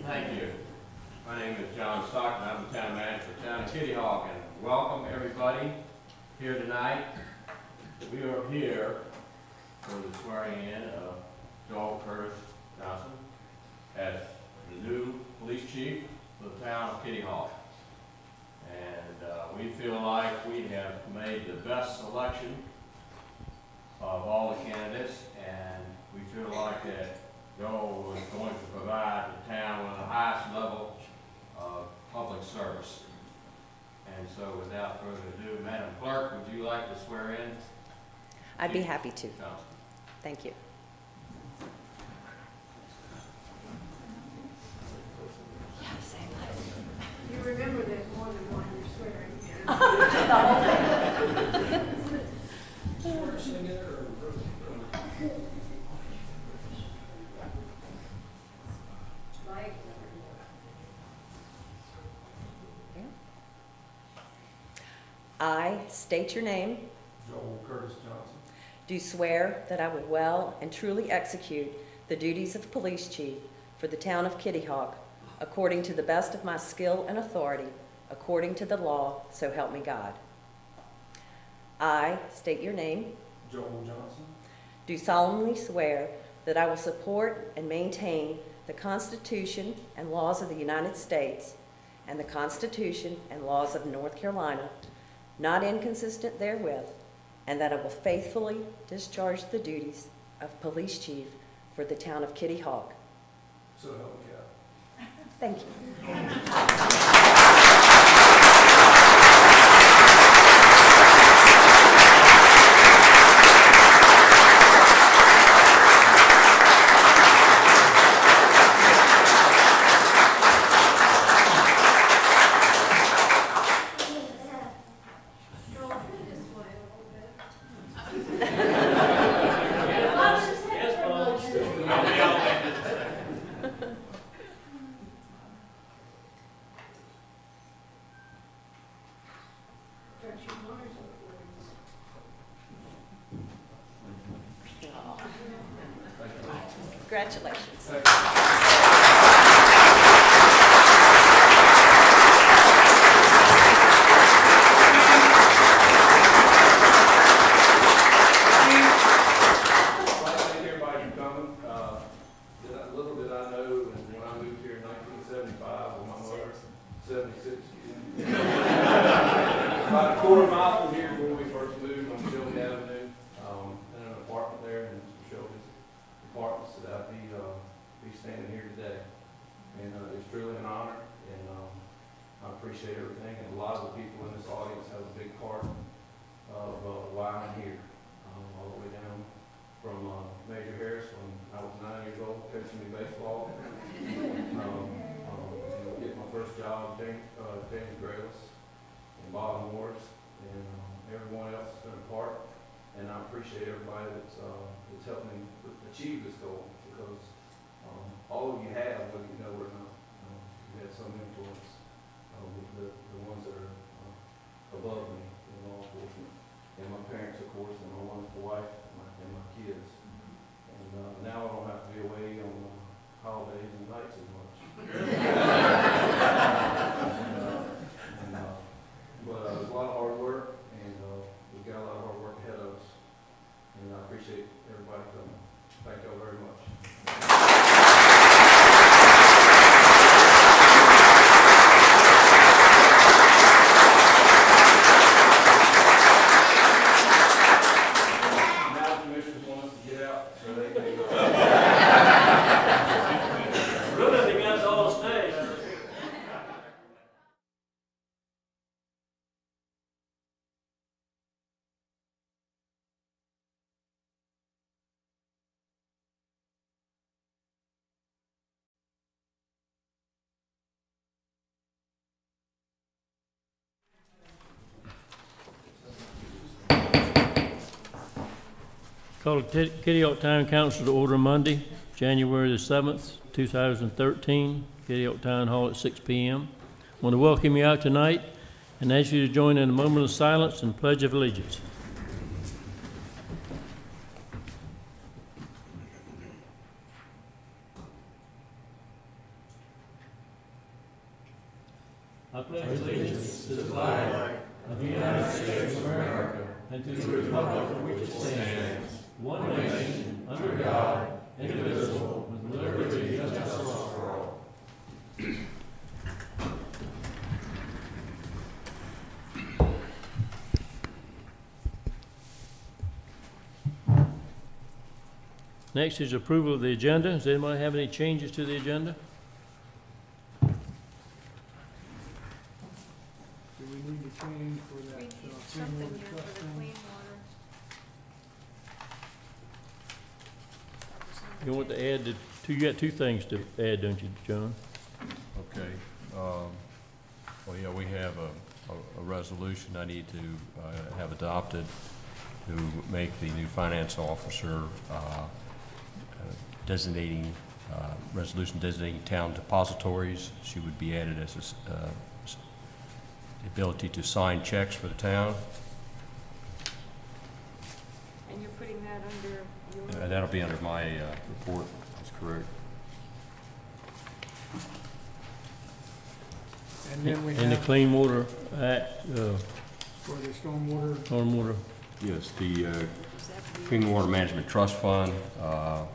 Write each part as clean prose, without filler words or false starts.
Thank you. My name is John Stockton. I'm the town manager for the town of Kitty Hawk, and welcome everybody here tonight. We are here for the swearing in of Joel Curtis Johnson as the new police chief for the town of Kitty Hawk. And we feel like we have made the best selection of all the candidates, and we feel like that Joel was going to provide the town with the highest level of public service. And so without further ado, Madam Clerk, would you like to swear in? I'd be happy to. Johnson? Thank you. You remember there's more than one you're swearing in. I state your name. Joel Curtis Johnson. Do swear that I will well and truly execute the duties of police chief for the town of Kitty Hawk according to the best of my skill and authority, according to the law, so help me God. I state your name. Joel Johnson. Do solemnly swear that I will support and maintain the Constitution and laws of the United States and the Constitution and laws of North Carolina, not inconsistent therewith, and that I will faithfully discharge the duties of police chief for the town of Kitty Hawk. So help me God. Thank you. Congratulations. About a quarter mile from here when we first moved on Shelby Avenue, in an apartment there in Mr. Shelby's apartments, that I'd be standing here today. And it's truly an honor, and I appreciate everything. And a lot of the people in this audience have a big part of why I'm here, all the way down from Major Harris when I was 9 years old, coaching me baseball. Get my first job, James Grayless, and Bob Morris, and everyone else has been a part. And I appreciate everybody that's helped me achieve this goal, because all of you have, whether you know or not, you had some influence with the ones that are above me in law enforcement, and my parents, of course, and my wonderful wife, and my kids. And now I don't have to be away on holidays and nights as much. But it's a lot of hard work, and we've got a lot of hard work ahead of us. And I appreciate everybody coming. Thank y'all very much. Now the commissioners want us to get out so they can Really, the guys all stay. Call the Kitty Hawk Town Council to order Monday, January the 7th, 2013, Kitty Hawk Town Hall at 6 p.m. I want to welcome you out tonight and ask you to join in a moment of silence and Pledge of Allegiance. I pledge allegiance to the flag of the United States of America and to the republic for which it stands, one nation, under God, indivisible, with liberty and justice for all. Next is approval of the agenda. Does anybody have any changes to the agenda? Do we need to change for that? We need clean something water here trust for the fund? clean water. You want to add the two, you got two things to add, don't you, John? Okay, well, yeah, we have a resolution I need to have adopted to make the new finance officer designating, resolution designating town depositories. She would be added as the ability to sign checks for the town. And you're putting that under your, That'll be under my report, that's correct. And then we And the have Clean Water Act, for the stormwater, stormwater, Yes, the is that the, Clean Water Management Trust Fund, I'll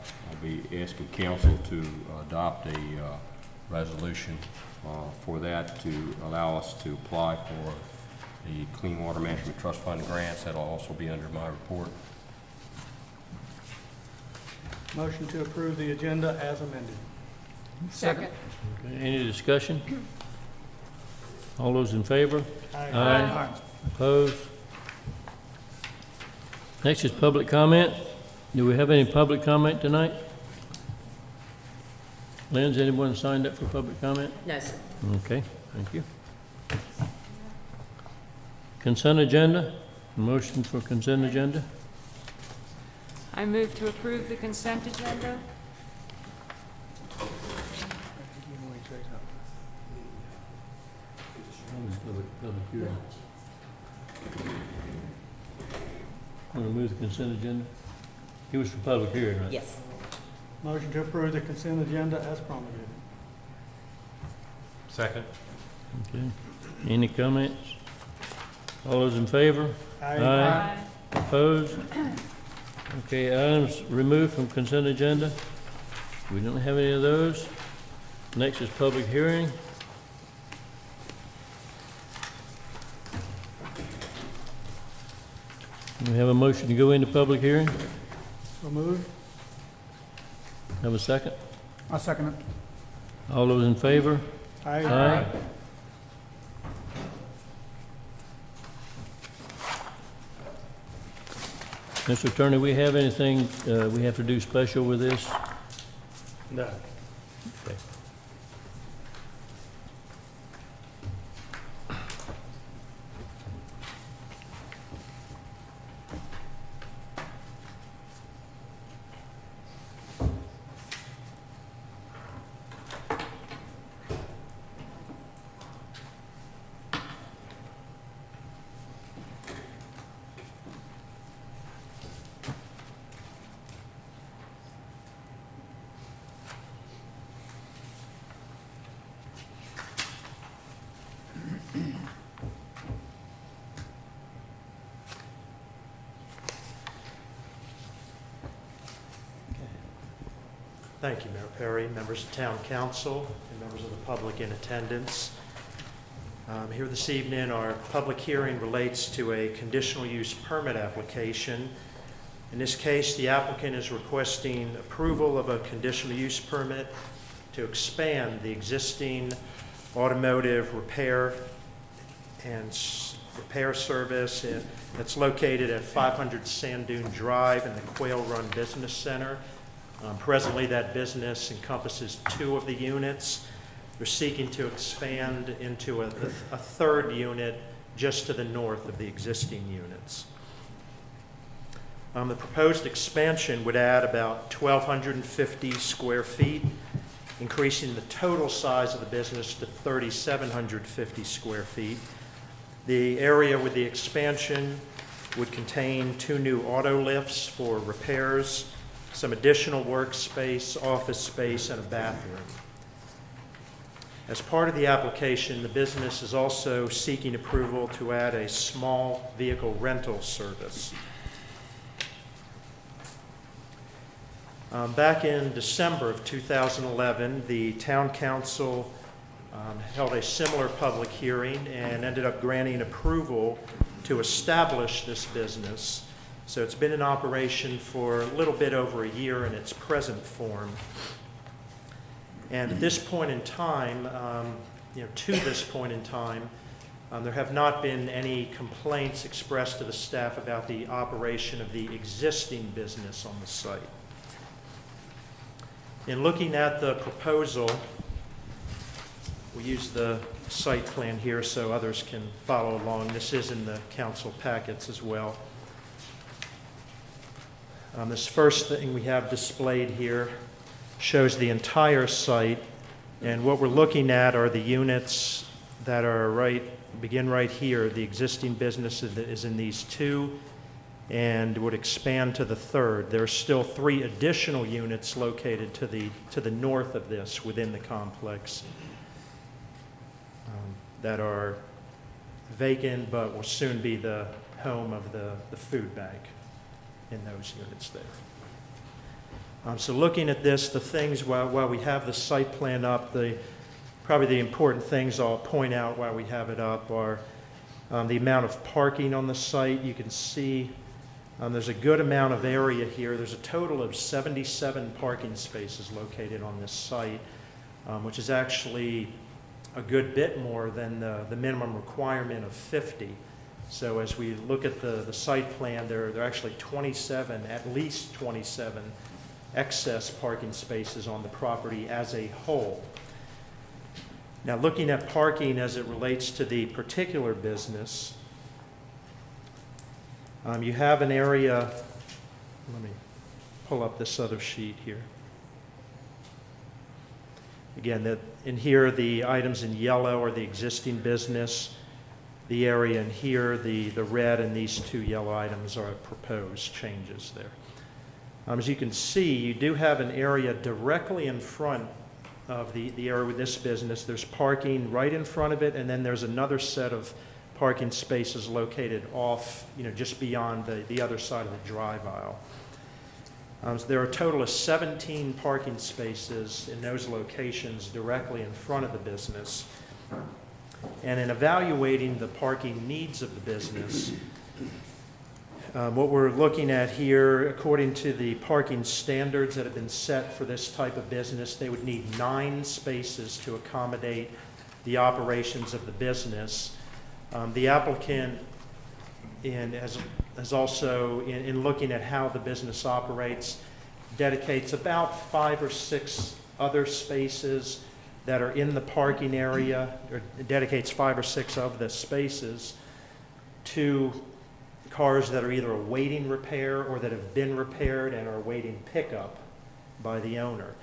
be asking council to adopt a resolution for that to allow us to apply for the Clean Water Management Trust Fund grants. That'll also be under my report. motion to approve the agenda as amended. second. okay, any discussion? All those in favor? Aye. Opposed? Next is public comment. Do we have any public comment tonight? Lynn's, anyone signed up for public comment? No, sir. Okay, thank you. Consent agenda, motion for consent agenda. I move to approve the consent agenda. Want to move the consent agenda? It was for public hearing, right? Yes. Motion to approve the consent agenda as promulgated. Second. Okay. Any comments? All those in favor? Aye. Opposed? Okay, items removed from consent agenda. We don't have any of those. Next is public hearing. We have a motion to go into public hearing. So moved. Have a second? I'll second it. All those in favor? Aye. Mr. Attorney, we have anything we have to do special with this? No. Okay. Thank you, Mayor Perry, members of Town Council, and members of the public in attendance. Here this evening, our public hearing relates to a conditional use permit application. In this case, the applicant is requesting approval of a conditional use permit to expand the existing automotive repair and repair service that's located at 500 Sand Dune Drive in the Quail Run Business Center. Presently, that business encompasses 2 of the units. They're seeking to expand into a third unit just to the north of the existing units. The proposed expansion would add about 1,250 square feet, increasing the total size of the business to 3,750 square feet. The area with the expansion would contain 2 new auto lifts for repairs, some additional workspace, office space, and a bathroom. As part of the application, the business is also seeking approval to add a small vehicle rental service. Back in December of 2011, the Town Council held a similar public hearing and ended up granting approval to establish this business. So it's been in operation for a little bit over a year in its present form. And at this point in time, to this point in time, there have not been any complaints expressed to the staff about the operation of the existing business on the site. In looking at the proposal, we use the site plan here so others can follow along. This is in the council packets as well. This first thing we have displayed here shows the entire site, and what we're looking at are the units that are begin right here. The existing business is in these two and would expand to the third. There are still 3 additional units located to the north of this within the complex that are vacant but will soon be the home of the food bank in those units there. So looking at this, the things, while we have the site plan up, probably the important things I'll point out while we have it up are the amount of parking on the site. You can see there's a good amount of area here. There's a total of 77 parking spaces located on this site, which is actually a good bit more than the minimum requirement of 50. So as we look at the site plan, there are actually at least 27 excess parking spaces on the property as a whole. Now, looking at parking as it relates to the particular business, you have an area. Let me pull up this other sheet here. Again, in here, the items in yellow are the existing business. The area in here, the red, and these 2 yellow items are proposed changes there. As you can see, you do have an area directly in front of the area with this business. There's parking right in front of it, and then there's another set of parking spaces located off, just beyond the other side of the drive aisle. So there are a total of 17 parking spaces in those locations directly in front of the business. And in evaluating the parking needs of the business, what we're looking at here, according to the parking standards that have been set for this type of business, they would need 9 spaces to accommodate the operations of the business. The applicant has also, in looking at how the business operates, dedicates about 5 or 6 other spaces that are in the parking area, or dedicates 5 or 6 of the spaces to cars that are either awaiting repair or that have been repaired and are awaiting pickup by the owner.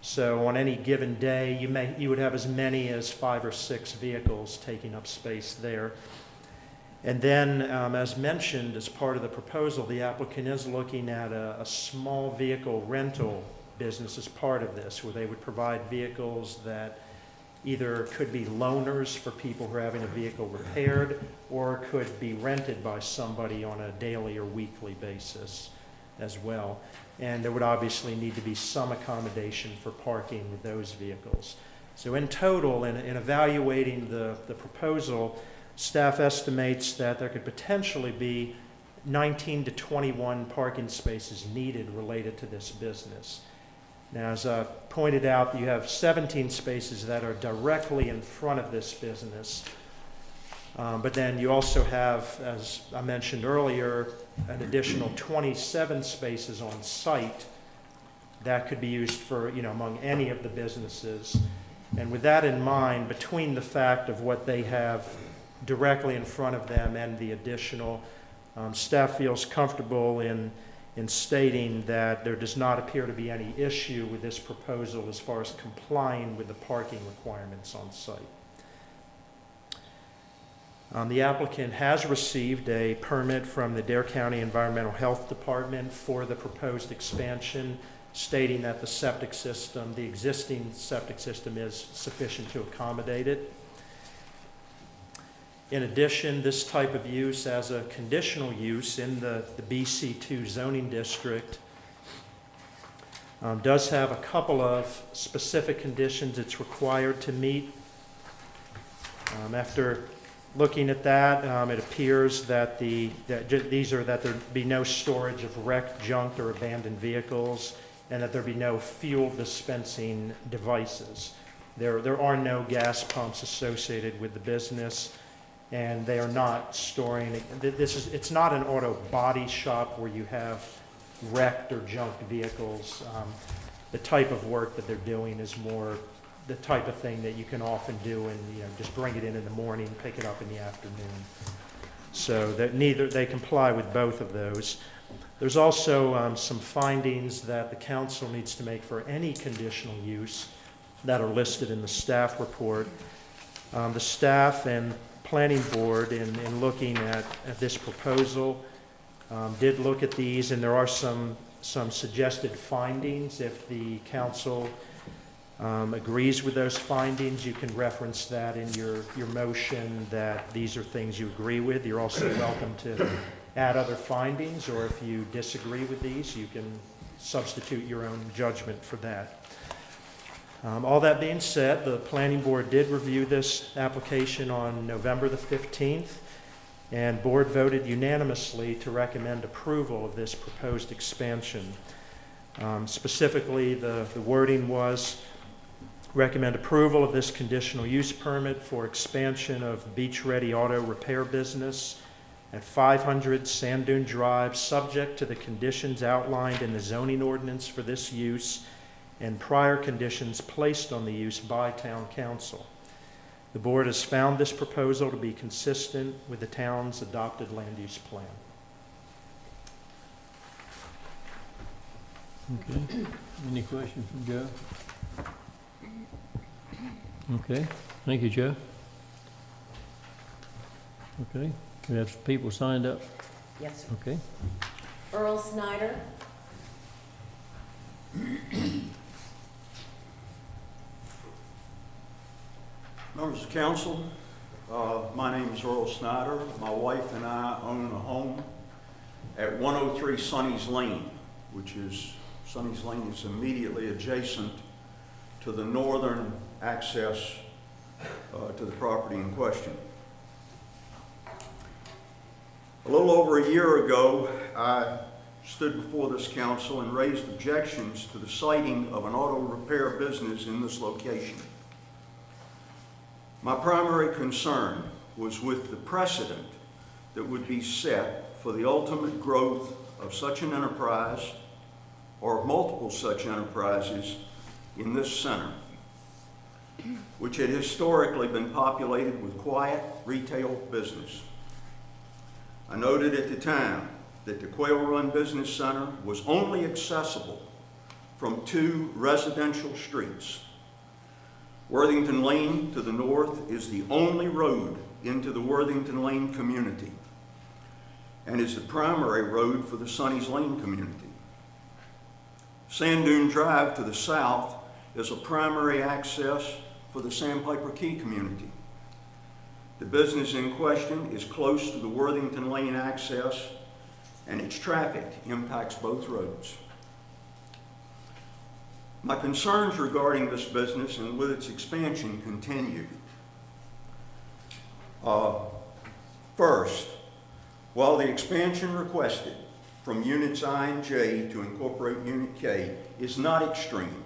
So on any given day, you would have as many as 5 or 6 vehicles taking up space there. And then, as mentioned, as part of the proposal, the applicant is looking at a small vehicle rental business as part of this, where they would provide vehicles that either could be loaners for people who are having a vehicle repaired, or could be rented by somebody on a daily or weekly basis as well. And there would obviously need to be some accommodation for parking with those vehicles. So in total, in evaluating the proposal, staff estimates that there could potentially be 19 to 21 parking spaces needed related to this business. Now, as I pointed out, you have 17 spaces that are directly in front of this business. But then you also have, as I mentioned earlier, an additional 27 spaces on site that could be used for, among any of the businesses. And with that in mind, between the fact of what they have directly in front of them and the additional, staff feels comfortable in stating that there does not appear to be any issue with this proposal as far as complying with the parking requirements on site. The applicant has received a permit from the Dare County Environmental Health Department for the proposed expansion. stating that the septic system, the existing septic system, is sufficient to accommodate it. In addition, this type of use as a conditional use in the BC2 zoning district does have a couple of specific conditions it's required to meet. After looking at that, it appears that that there be no storage of wrecked, junked, or abandoned vehicles, and that there be no fuel dispensing devices. There are no gas pumps associated with the business, and they are not storing. It's not an auto body shop where you have wrecked or junked vehicles. The type of work that they're doing is more the type of thing that you can often do and just bring it in the morning, pick it up in the afternoon. So that they comply with both of those. There's also some findings that the council needs to make for any conditional use that are listed in the staff report. The staff and planning board, in looking at this proposal, did look at these, and there are some suggested findings. If the council agrees with those findings, you can reference that in your motion that these are things you agree with. You're also welcome to add other findings, or if you disagree with these, you can substitute your own judgment for that. All that being said, the planning board did review this application on November the 15th, and board voted unanimously to recommend approval of this proposed expansion. Specifically, the wording was recommend approval of this conditional use permit for expansion of Beach Ready Auto Repair Business at 500 Sand Dune Drive, subject to the conditions outlined in the zoning ordinance for this use and prior conditions placed on the use by town council. The board has found this proposal to be consistent with the town's adopted land use plan. Okay. Any questions from Joe? Okay. Thank you, Joe. Okay. We have some people signed up. Yes, sir. Okay. Earl Snyder. Members of council, my name is Earl Snyder. My wife and I own a home at 103 Sonny's Lane, Sonny's Lane is immediately adjacent to the northern access to the property in question. A little over a year ago, I stood before this council and raised objections to the siting of an auto repair business in this location. My primary concern was with the precedent that would be set for the ultimate growth of such an enterprise or multiple such enterprises in this center, which had historically been populated with quiet retail business. I noted at the time that the Quail Run Business Center was only accessible from 2 residential streets. Worthington Lane to the north is the only road into the Worthington Lane community and is the primary road for the Sonny's Lane community. Sand Dune Drive to the south is a primary access for the Sandpiper Key community. The business in question is close to the Worthington Lane access, and its traffic impacts both roads. My concerns regarding this business and with its expansion continue. First, while the expansion requested from Units I and J to incorporate Unit K is not extreme,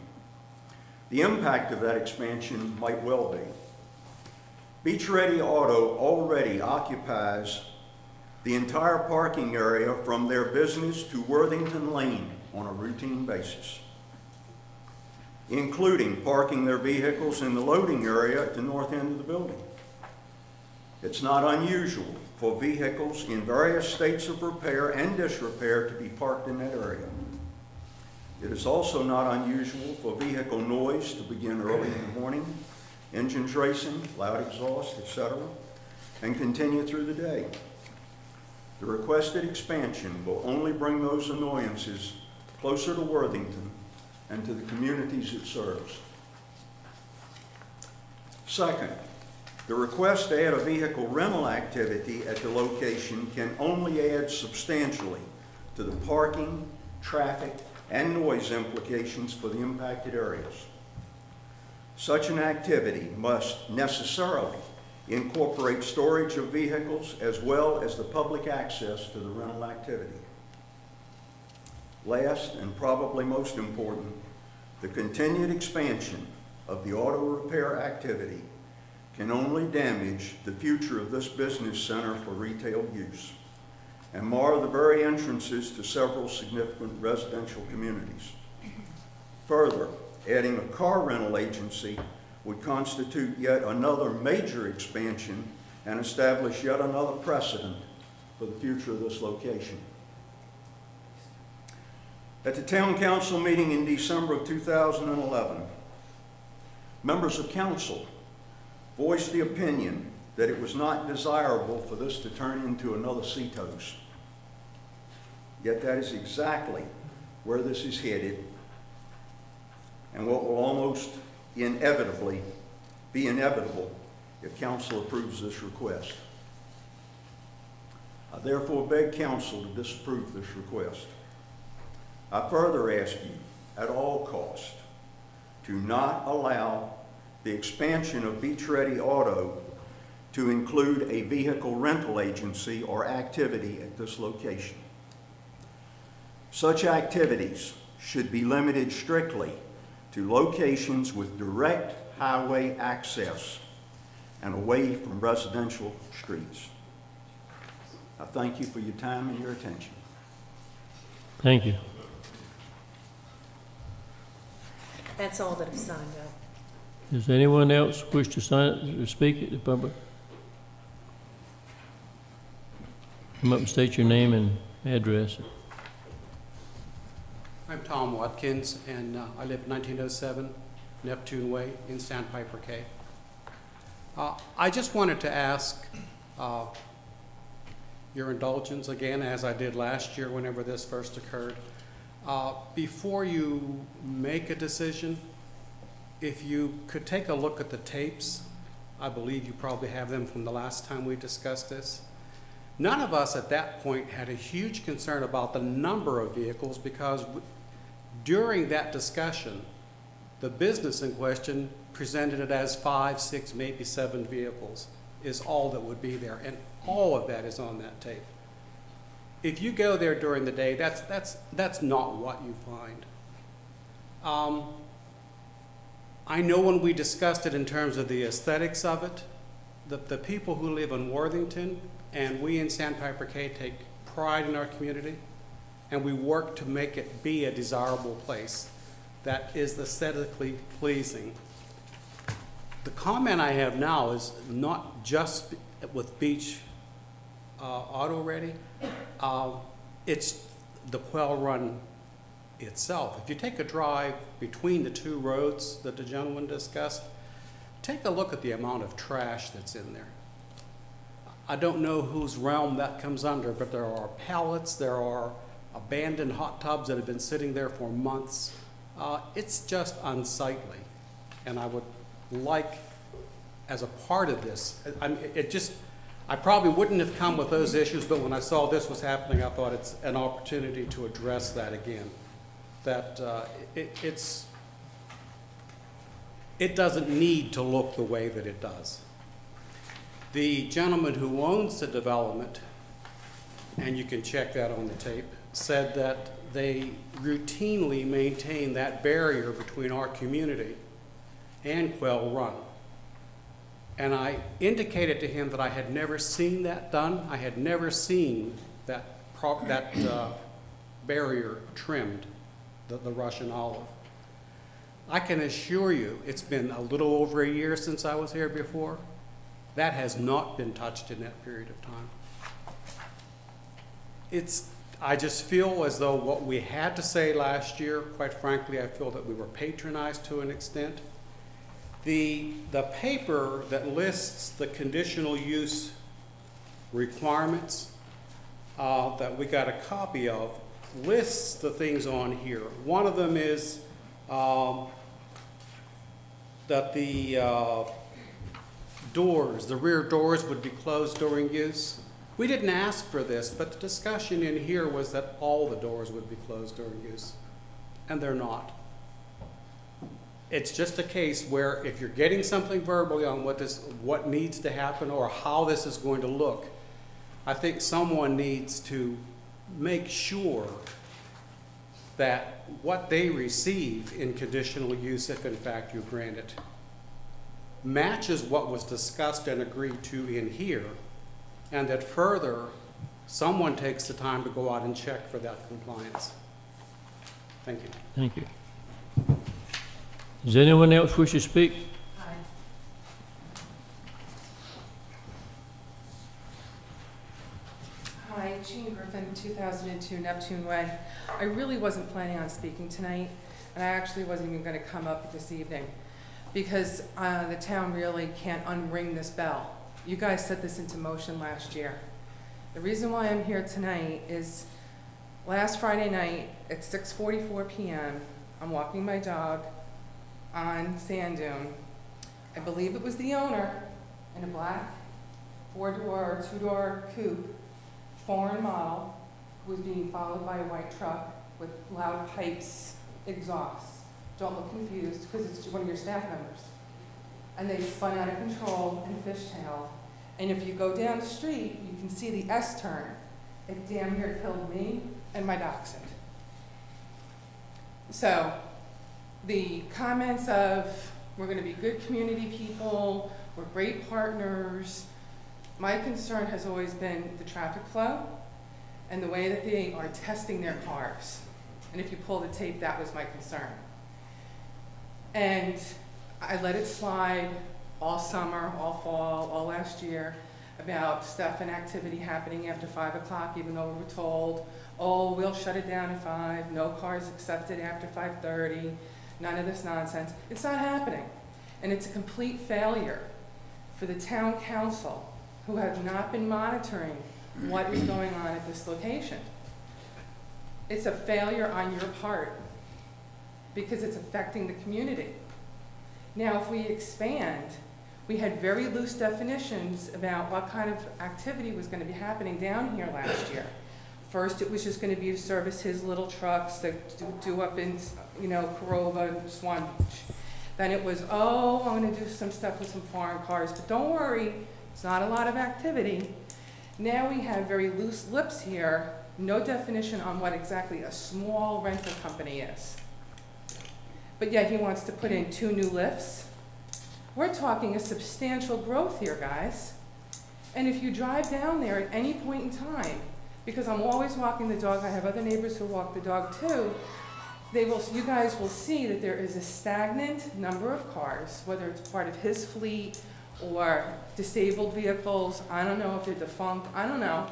the impact of that expansion might well be. Beach Ready Auto already occupies the entire parking area from their business to Worthington Lane on a routine basis, including parking their vehicles in the loading area at the north end of the building. It's not unusual for vehicles in various states of repair and disrepair to be parked in that area. It is also not unusual for vehicle noise to begin early in the morning, engines racing, loud exhaust, etc., and continue through the day. The requested expansion will only bring those annoyances closer to Worthington and to the communities it serves. Second, the request to add a vehicle rental activity at the location can only add substantially to the parking, traffic, and noise implications for the impacted areas. Such an activity must necessarily incorporate storage of vehicles as well as the public access to the rental activity. Last, and probably most important, the continued expansion of the auto repair activity can only damage the future of this business center for retail use and mar the very entrances to several significant residential communities. Further, adding a car rental agency would constitute yet another major expansion and establish yet another precedent for the future of this location. At the Town Council meeting in December of 2011, members of council voiced the opinion that it was not desirable for this to turn into another Cito's. Yet that is exactly where this is headed, and what will almost inevitably be inevitable if council approves this request. I therefore beg council to disapprove this request. I further ask you, at all cost, to not allow the expansion of Beach Ready Auto to include a vehicle rental agency or activity at this location. Such activities should be limited strictly to locations with direct highway access and away from residential streets. I thank you for your time and your attention. Thank you. That's all that have signed up. Does anyone else wish to speak at the public? Come up and state your name and address. I'm Tom Watkins, and I live at 1907 Neptune Way in Sandpiper Cay. I just wanted to ask your indulgence again, as I did last year whenever this first occurred. Before you make a decision, if you could take a look at the tapes, I believe you probably have them from the last time we discussed this. None of us at that point had a huge concern about the number of vehicles because during that discussion, the business in question presented it as 5, 6, maybe 7 vehicles is all that would be there, and all of that is on that tape. If you go there during the day, that's not what you find. I know when we discussed it in terms of the aesthetics of it, the people who live in Worthington and we in Sandpiper Cay take pride in our community, and we work to make it be a desirable place that is aesthetically pleasing. The comment I have now is not just with Beach Auto Ready, it's the Quail Run itself. If you take a drive between the two roads that the gentleman discussed, take a look at the amount of trash that's in there. I don't know whose realm that comes under, but there are pallets, there are abandoned hot tubs that have been sitting there for months. It's just unsightly, and I would like, as a part of this, I probably wouldn't have come with those issues, but when I saw this was happening, I thought it's an opportunity to address that again. That it doesn't need to look the way that it does. The gentleman who owns the development, and you can check that on the tape, said that they routinely maintain that barrier between our community and Quail Run. And I indicated to him that I had never seen that done. I had never seen that barrier trimmed, the Russian olive. I can assure you it's been a little over a year since I was here before. That has not been touched in that period of time. I just feel as though what we had to say last year, quite frankly, I feel that we were patronized to an extent. The paper that lists the conditional use requirements that we got a copy of lists the things on here. One of them is that the doors, the rear doors would be closed during use. We didn't ask for this, but the discussion in here was that all the doors would be closed during use, and they're not. It's just a case where if you're getting something verbally on what needs to happen or how this is going to look, I think someone needs to make sure that what they receive in conditional use, if in fact you grant it, matches what was discussed and agreed to in here, and that further, someone takes the time to go out and check for that compliance. Thank you. Thank you. Does anyone else wish to speak? Hi, Jean Griffin, 2002 Neptune Way. I really wasn't planning on speaking tonight, and I actually wasn't even going to come up this evening because the town really can't unring this bell. You guys set this into motion last year. The reason why I'm here tonight is last Friday night at 6:44 p.m., I'm walking my dog on Sand Dune. I believe it was the owner in a black 4-door or 2-door coupe, foreign model, who was being followed by a white truck with loud pipes, exhausts. Don't look confused, because it's one of your staff members. And they spun out of control and fishtailed. And if you go down the street, you can see the S-turn. It damn near killed me and my dachshund. So the comments of, we're going to be good community people, we're great partners, my concern has always been the traffic flow and the way that they are testing their cars. And if you pull the tape, that was my concern. And I let it slide all summer, all fall, all last year about stuff and activity happening after 5 o'clock, even though we were told, oh, we'll shut it down at 5, no cars accepted after 5:30, none of this nonsense. It's not happening. And it's a complete failure for the town council, who have not been monitoring what is going on at this location. It's a failure on your part because it's affecting the community. Now, if we expand, we had very loose definitions about what kind of activity was going to be happening down here last year. First, it was just going to be to service his little trucks that do up in, Corova and Swan Beach. Then it was, oh, I'm going to do some stuff with some foreign cars, but don't worry, it's not a lot of activity. Now we have very loose lips here, no definition on what exactly a small rental company is. But yet he wants to put in 2 new lifts. We're talking a substantial growth here, guys. And if you drive down there at any point in time, because I'm always walking the dog, I have other neighbors who walk the dog too, you guys will see that there is a stagnant number of cars, whether it's part of his fleet or disabled vehicles. I don't know if they're defunct, I don't know.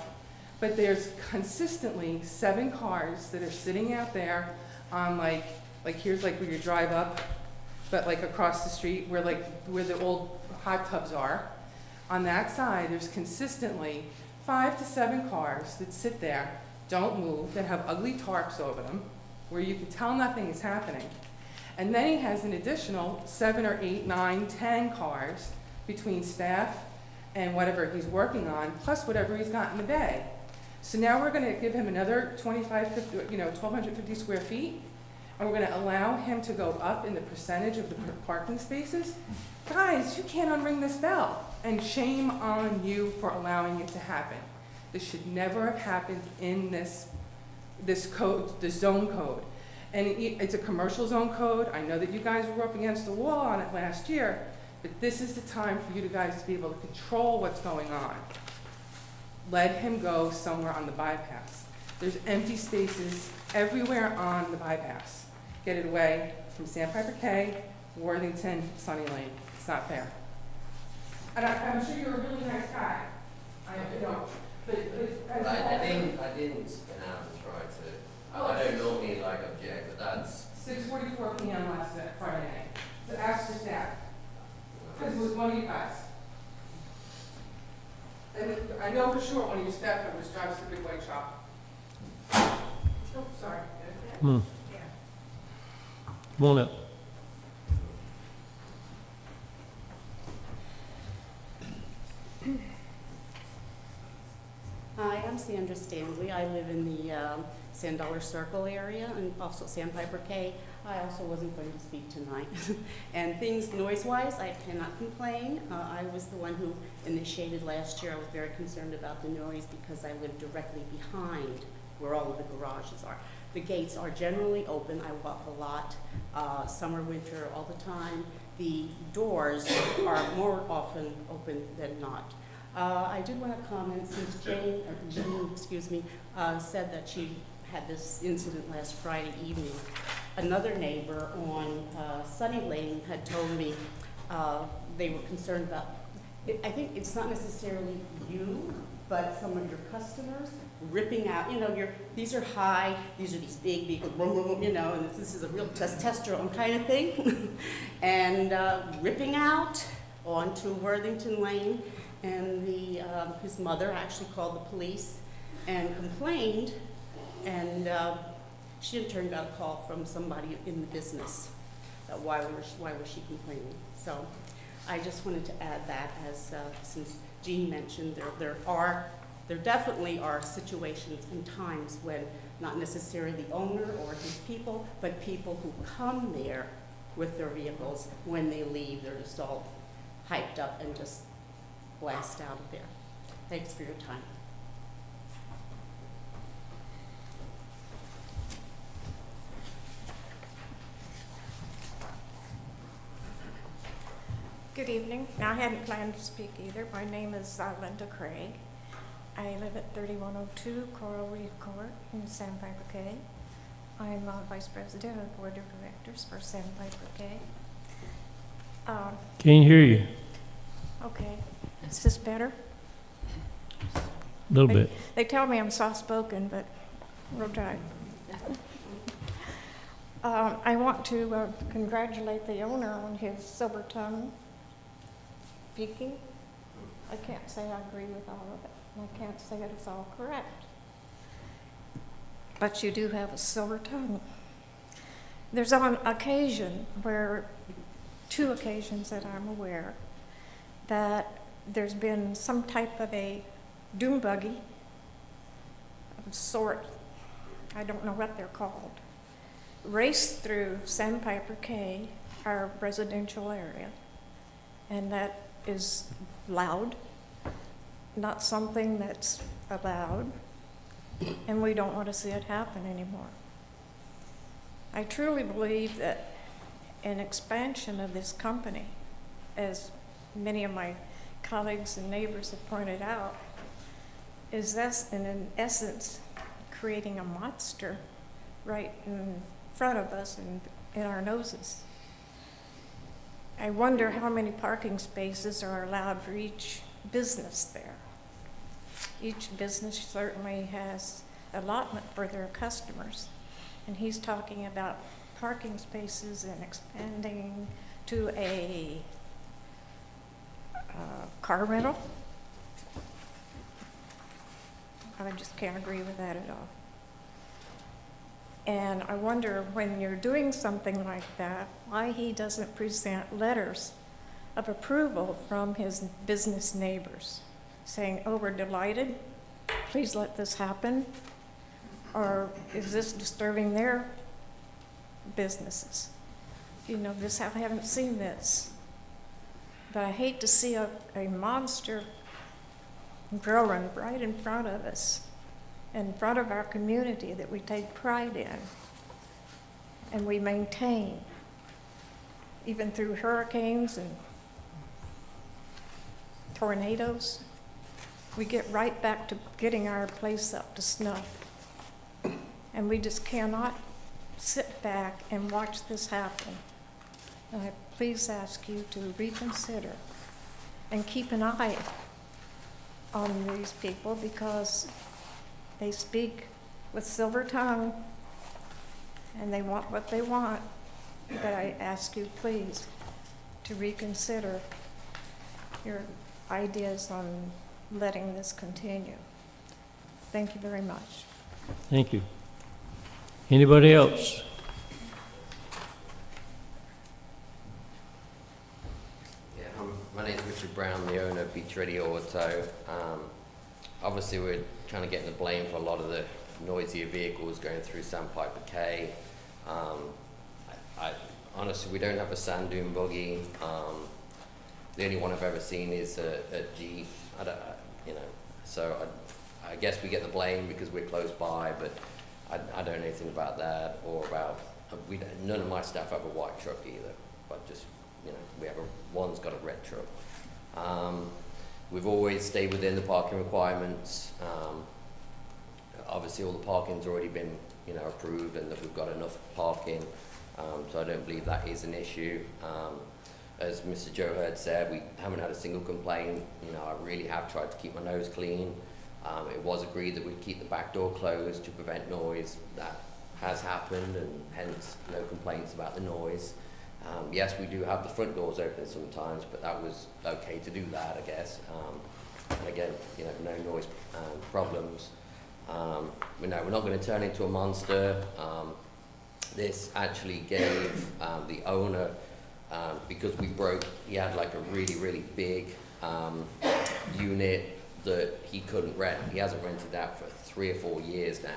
But there's consistently 7 cars that are sitting out there on like here's like where you drive up, but like across the street where the old hot tubs are. On that side, there's consistently 5 to 7 cars that sit there, don't move, that have ugly tarps over them, where you can tell nothing is happening. And then he has an additional 7 or 8, 9, 10 cars between staff and whatever he's working on, plus whatever he's got in the bay. So now we're going to give him another 1,250 square feet, and we're going to allow him to go up in the percentage of the parking spaces. Guys, you can't unring this bell, and shame on you for allowing it to happen. This should never have happened in this code, the zone code. And it's a commercial zone code. I know that you guys were up against the wall on it last year, but this is the time for you guys to be able to control what's going on. Let him go somewhere on the bypass. There's empty spaces everywhere on the bypass. Get it away from Sandpiper K, Worthington, Sunny Lane. It's not fair. And I'm sure you're a really nice guy. I didn't spin out and try to. I don't normally object, but that's 6:44 p.m. last Friday night. So ask your staff. Because it was one of you guys. And I know for sure one of your staff members drives the big white shop. Oh, sorry. Come on up. Hi, I'm Sandra Stanley. I live in the Sand Dollar Circle area and also Sandpiper Cay. I also wasn't going to speak tonight. And things noise-wise, I cannot complain. I was the one who initiated last year. I was very concerned about the noise because I live directly behind where all of the garages are. The gates are generally open. I walk a lot, summer, winter, all the time. The doors are more often open than not. I did want to comment since Jean, excuse me, said that she had this incident last Friday evening. Another neighbor on Sunny Lane had told me they were concerned about, I think it's not necessarily you, but some of your customers ripping out, you know, these are high, these are these big vehicles, you know, and this is a real testosterone kind of thing, and ripping out onto Worthington Lane. And his mother actually called the police and complained, and she in turn got a call from somebody in the business. Why was she complaining? So I just wanted to add that, as since Jean mentioned, there definitely are situations and times when not necessarily the owner or his people, but people who come there with their vehicles, when they leave, they're just all hyped up and just blast out of there. Thanks for your time. Good evening. Now, I hadn't planned to speak either. My name is Linda Craig. I live at 3102 Coral Reef Court in Sandpiper Cay. I'm Vice President of the Board of Directors for Sandpiper Cay. Can't hear you. Okay. Is this better? A little bit. They tell me I'm soft-spoken, but we'll try. I want to congratulate the owner on his silver tongue speaking. I can't say I agree with all of it. I can't say it's all correct. But you do have a silver tongue. There's on occasion where, 2 occasions that I'm aware, that there's been some type of a doom buggy of sort, I don't know what they're called, raced through Sandpiper Cay, our residential area, and that is loud, not something that's allowed, and we don't want to see it happen anymore. I truly believe that an expansion of this company, as many of my colleagues and neighbors have pointed out, is this, in essence, creating a monster right in front of us and in our noses. I wonder how many parking spaces are allowed for each business there. Each business certainly has allotment for their customers, and he's talking about parking spaces and expanding to a car rental. I just can't agree with that at all. And I wonder, when you're doing something like that, why he doesn't present letters of approval from his business neighbors saying, oh, we're delighted, please let this happen, or is this disturbing their businesses? You know, I haven't seen this. But I hate to see a monster growing right in front of us, in front of our community that we take pride in and we maintain, even through hurricanes and tornadoes. We get right back to getting our place up to snuff. And we just cannot sit back and watch this happen. And I please ask you to reconsider and keep an eye on these people, because they speak with silver tongue and they want what they want. But I ask you please to reconsider your ideas on letting this continue. Thank you very much. Thank you. Anybody else? My name is Richard Brown, the owner of Beach Ready Auto. Obviously, we're kind of getting the blame for a lot of the noisier vehicles going through Sandpiper K. Honestly, we don't have a sand dune buggy. The only one I've ever seen is a Jeep. So I guess we get the blame because we're close by, but I don't know anything about that or about. None of my staff have a white truck either, but just one's got a red truck. We've always stayed within the parking requirements. Obviously, all the parking's already been, approved, and that we've got enough parking. So I don't believe that is an issue. As Mr. Joe Hurd said, we haven't had a single complaint. I really have tried to keep my nose clean. It was agreed that we'd keep the back door closed to prevent noise. That has happened, and hence no complaints about the noise. Yes, we do have the front doors open sometimes, but that was okay to do that, I guess. And again, no noise problems. We're not going to turn into a monster. This actually gave the owner, because he had like a really, really big unit that he couldn't rent. He hasn't rented that for 3 or 4 years now.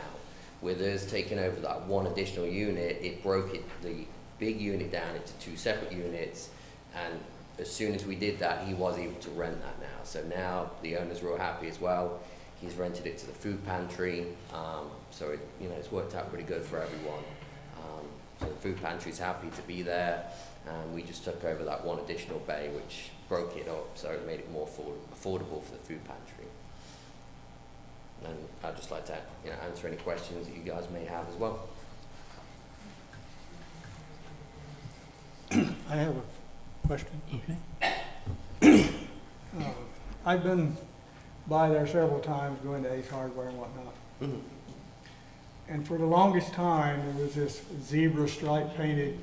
With us taking over that one additional unit, it broke the big unit down into 2 separate units, and as soon as we did that, he was able to rent that now. So now the owner's real happy as well. He's rented it to the food pantry, so it's worked out pretty good for everyone. So the food pantry's happy to be there, and we just took over that one additional bay, which broke it up, so it made it more affordable for the food pantry. And I'd just like to answer any questions that you guys may have as well. I have a question. Okay. I've been by there several times going to Ace Hardware and whatnot. Mm-hmm. And for the longest time, there was this zebra stripe painted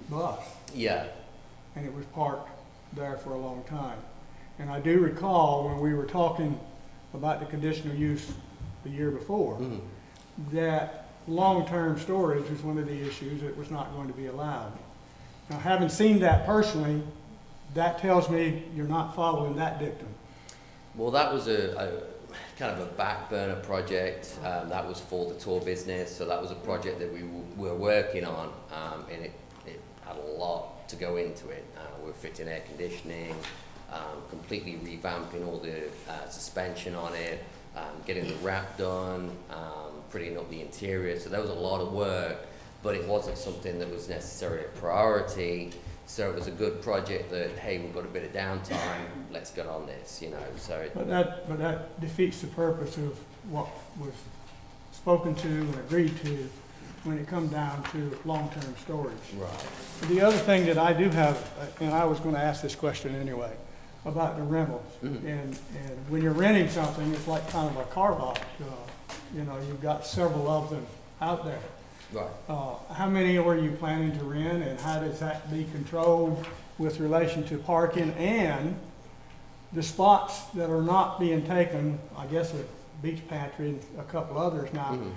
bus. Yeah. And it was parked there for a long time. And I do recall when we were talking about the conditional use the year before, mm-hmm. that long-term storage was one of the issues that was not going to be allowed. Now, having seen that personally, that tells me you're not following that dictum. Well, that was a kind of a back burner project. That was for the tour business, so that was a project that we were working on, and it had a lot to go into it. We're fitting air conditioning, completely revamping all the suspension on it, getting the wrap done, prettying up the interior. So there was a lot of work, but it wasn't something that was necessarily a priority. So it was a good project that, hey, we've got a bit of downtime, let's get on this, So but that defeats the purpose of what was spoken to and agreed to when it comes down to long-term storage. Right. The other thing that I do have, and I was going to ask this question anyway, about the rentals. Mm-hmm. And when you're renting something, it's like kind of a car lot. You've got several of them out there. Right. How many are you planning to rent, and how does that be controlled with relation to parking and the spots that are not being taken? I guess a beach pantry and a couple others now. Mm-hmm.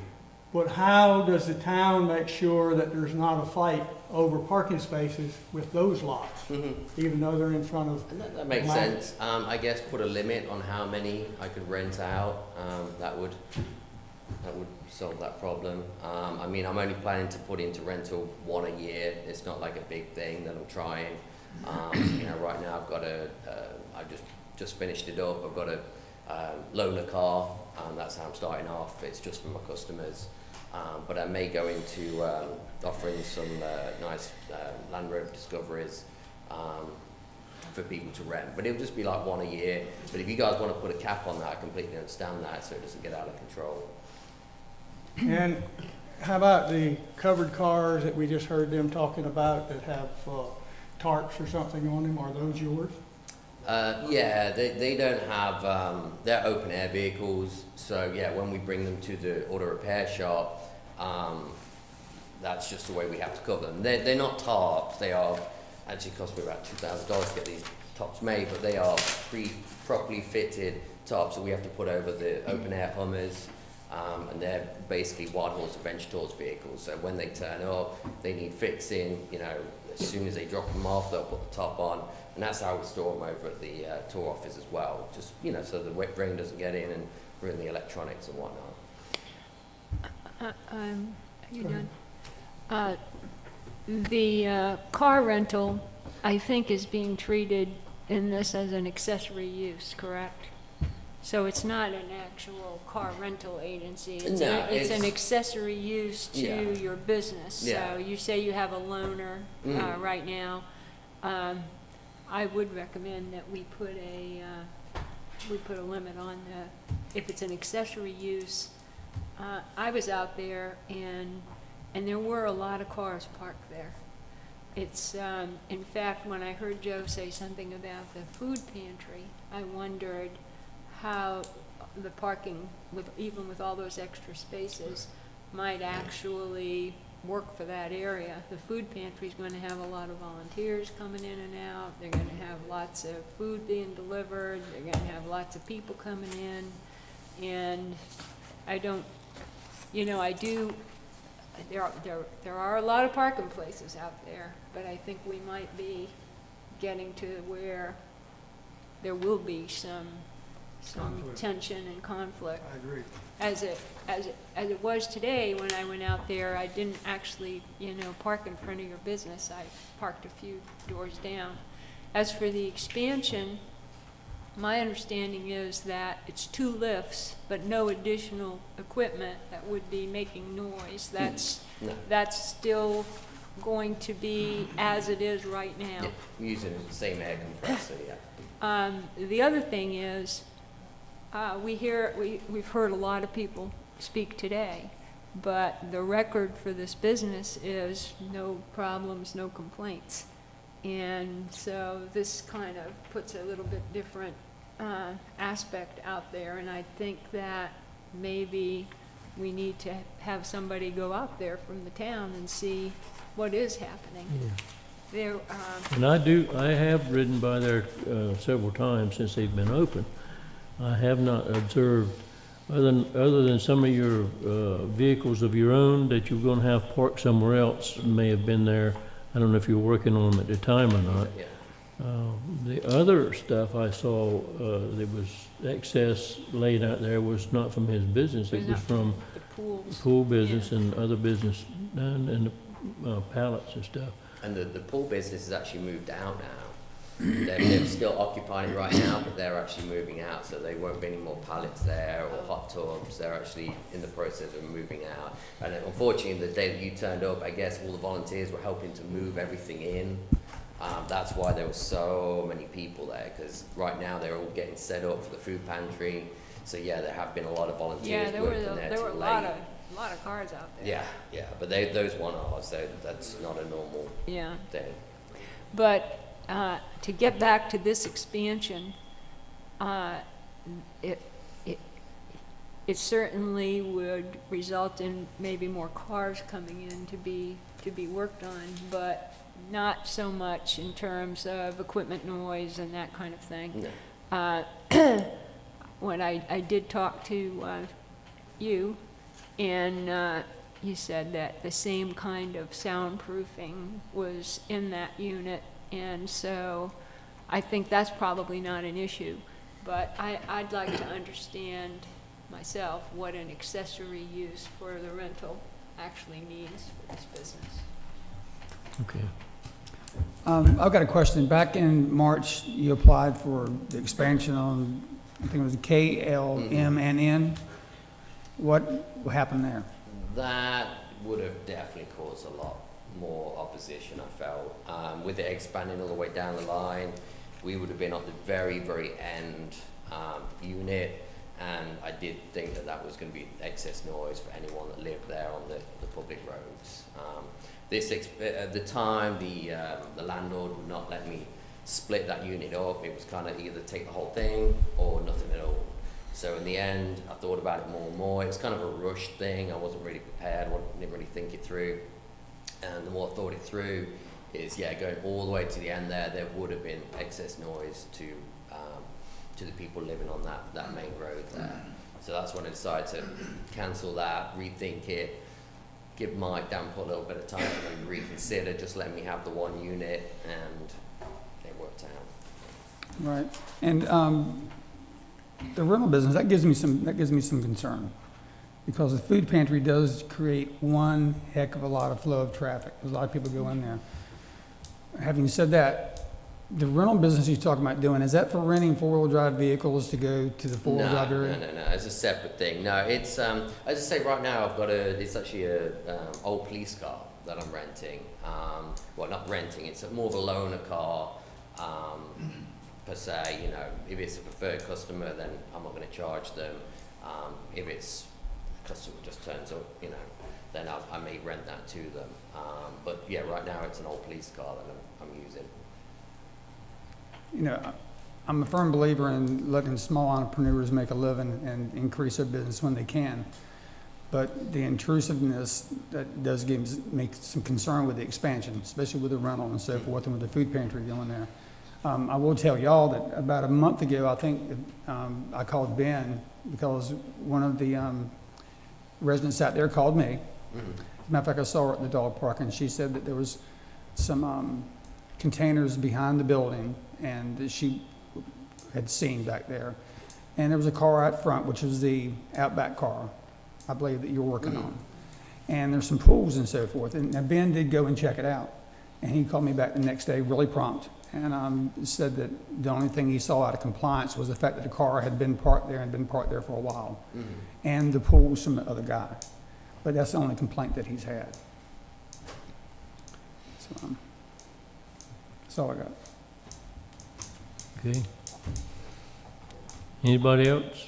But how does the town make sure that there's not a fight over parking spaces with those lots, mm-hmm. even though they're in front of? That makes sense. I guess put a limit on how many I could rent out. That would solve that problem. I'm only planning to put into rental 1 a year. It's not like a big thing that I'm trying. Right now I've got I just finished it up. I've got a loaner car. That's how I'm starting off. It's just for my customers. But I may go into offering some nice Land Rover Discoveries for people to rent. But it'll just be like 1 a year. But if you guys want to put a cap on that, I completely understand that, so it doesn't get out of control. And how about the covered cars that we just heard them talking about that have tarps or something on them? Are those yours? Yeah, they don't have, they're open air vehicles, so yeah, when we bring them to the auto repair shop, that's just the way we have to cover them. They're not tarps, they are, actually cost me about $2,000 to get these tops made, but they are properly fitted tops that we have to put over the open air Hummers, and they're basically Wild Horse Adventure Tours vehicles, so when they turn up, they need fixing, as soon as they drop them off, they'll put the top on, and that's how we store them over at the tour office as well. Just, you know, so the wet rain doesn't get in and ruin the electronics and whatnot. Are you done? The car rental, I think, is being treated in this as an accessory use, correct? So it's not an actual car rental agency. It's, No, it's an accessory use to Yeah. your business. Yeah. So you say you have a loaner right now. I would recommend that we put a limit on if it's an accessory use. I was out there and there were a lot of cars parked there. It's, in fact, when I heard Joe say something about the food pantry, I wondered how the parking, even with all those extra spaces, might actually work for that area. The food pantry is going to have a lot of volunteers coming in and out. They're going to have lots of food being delivered. They're going to have lots of people coming in. And I don't, you know, I do, there are a lot of parking places out there, but I think we might be getting to where there will be some tension and conflict. I agree. As it was today, when I went out there, I didn't actually, you know, park in front of your business. I parked a few doors down. As for the expansion, my understanding is that it's 2 lifts, but no additional equipment that would be making noise. That's still going to be as it is right now. Yeah, using the same air compressor, yeah. The other thing is, we've heard a lot of people speak today, but the record for this business is no problems, no complaints. And so this kind of puts a little bit different aspect out there, and I think that maybe we need to have somebody go out there from the town and see what is happening. Yeah. And I have ridden by there several times since they've been open. I have not observed, other than some of your vehicles of your own that you're going to have parked somewhere else may have been there. I don't know if you were working on them at the time or not. Yeah. The other stuff I saw that was excess laid out there was not from his business. It was from the pool business and other business and the pallets and stuff. And the pool business has actually moved out now. They're still occupying it right now, but they're actually moving out, so there won't be any more pallets there or hot tubs. They're actually in the process of moving out. And unfortunately, the day that you turned up, I guess all the volunteers were helping to move everything in. That's why there were so many people there, because right now they're all getting set up for the food pantry. So yeah, there have been a lot of volunteers working there. There were a lot of cars out there. Yeah, but those weren't ours, so that's not a normal thing. But to get back to this expansion, it certainly would result in maybe more cars coming in to be worked on, but not so much in terms of equipment noise and that kind of thing. No. When I did talk to you, and you said that the same kind of soundproofing was in that unit, and so I think that's probably not an issue. But I'd like to understand myself what an accessory use for the rental actually means for this business. Okay. I've got a question. Back in March, you applied for the expansion on, I think it was KLMNN. What happened there? That would have definitely caused a lot more opposition, I felt. With it expanding all the way down the line, we would have been at the very, very end unit, and I did think that that was going to be excess noise for anyone that lived there on the public roads. At the time, the landlord would not let me split that unit up. It was kind of either take the whole thing or nothing at all. So in the end, I thought about it more and more. It was kind of a rushed thing. I wasn't really prepared. I didn't really think it through. And the more I thought it through, is going all the way to the end there would have been excess noise to the people living on that main road there. So that's when I decided to cancel that, rethink it, give Mike Damport a little bit of time to maybe reconsider, just let me have the one unit, and it worked out. Right. And the rental business, that gives me some concern, because the food pantry does create one heck of a lot of flow of traffic. There's a lot of people go in there. Having said that, the rental business you're talking about doing, is that for renting four-wheel drive vehicles to go to the four-wheel drive area? No. It's a separate thing. No, it's I just say right now I've got it's actually a old police car that I'm renting. Well, not renting. It's more of a loaner car per se. You know, if it's a preferred customer, then I'm not going to charge them. If it's a customer just turns up, you know, then I may rent that to them. But yeah, right now it's an old police car that I'm using. You know, I'm a firm believer in letting small entrepreneurs make a living and increase their business when they can. But the intrusiveness, that does make some concern with the expansion, especially with the rental and so forth, and with the food pantry going there. I will tell y'all that about a month ago, I think I called Ben because one of the residents out there called me. As a matter of fact, I saw her at the dog park, and she said that there was some containers behind the building and that she had seen back there. And there was a car out front, which was the Outback car, I believe, that you're working on. And there's some pools and so forth. And now Ben did go and check it out. And he called me back the next day really prompt and said that the only thing he saw out of compliance was the fact that the car had been parked there and been parked there for a while. And the pools from the other guy. But that's the only complaint that he's had. So, that's all I got. Okay. Anybody else?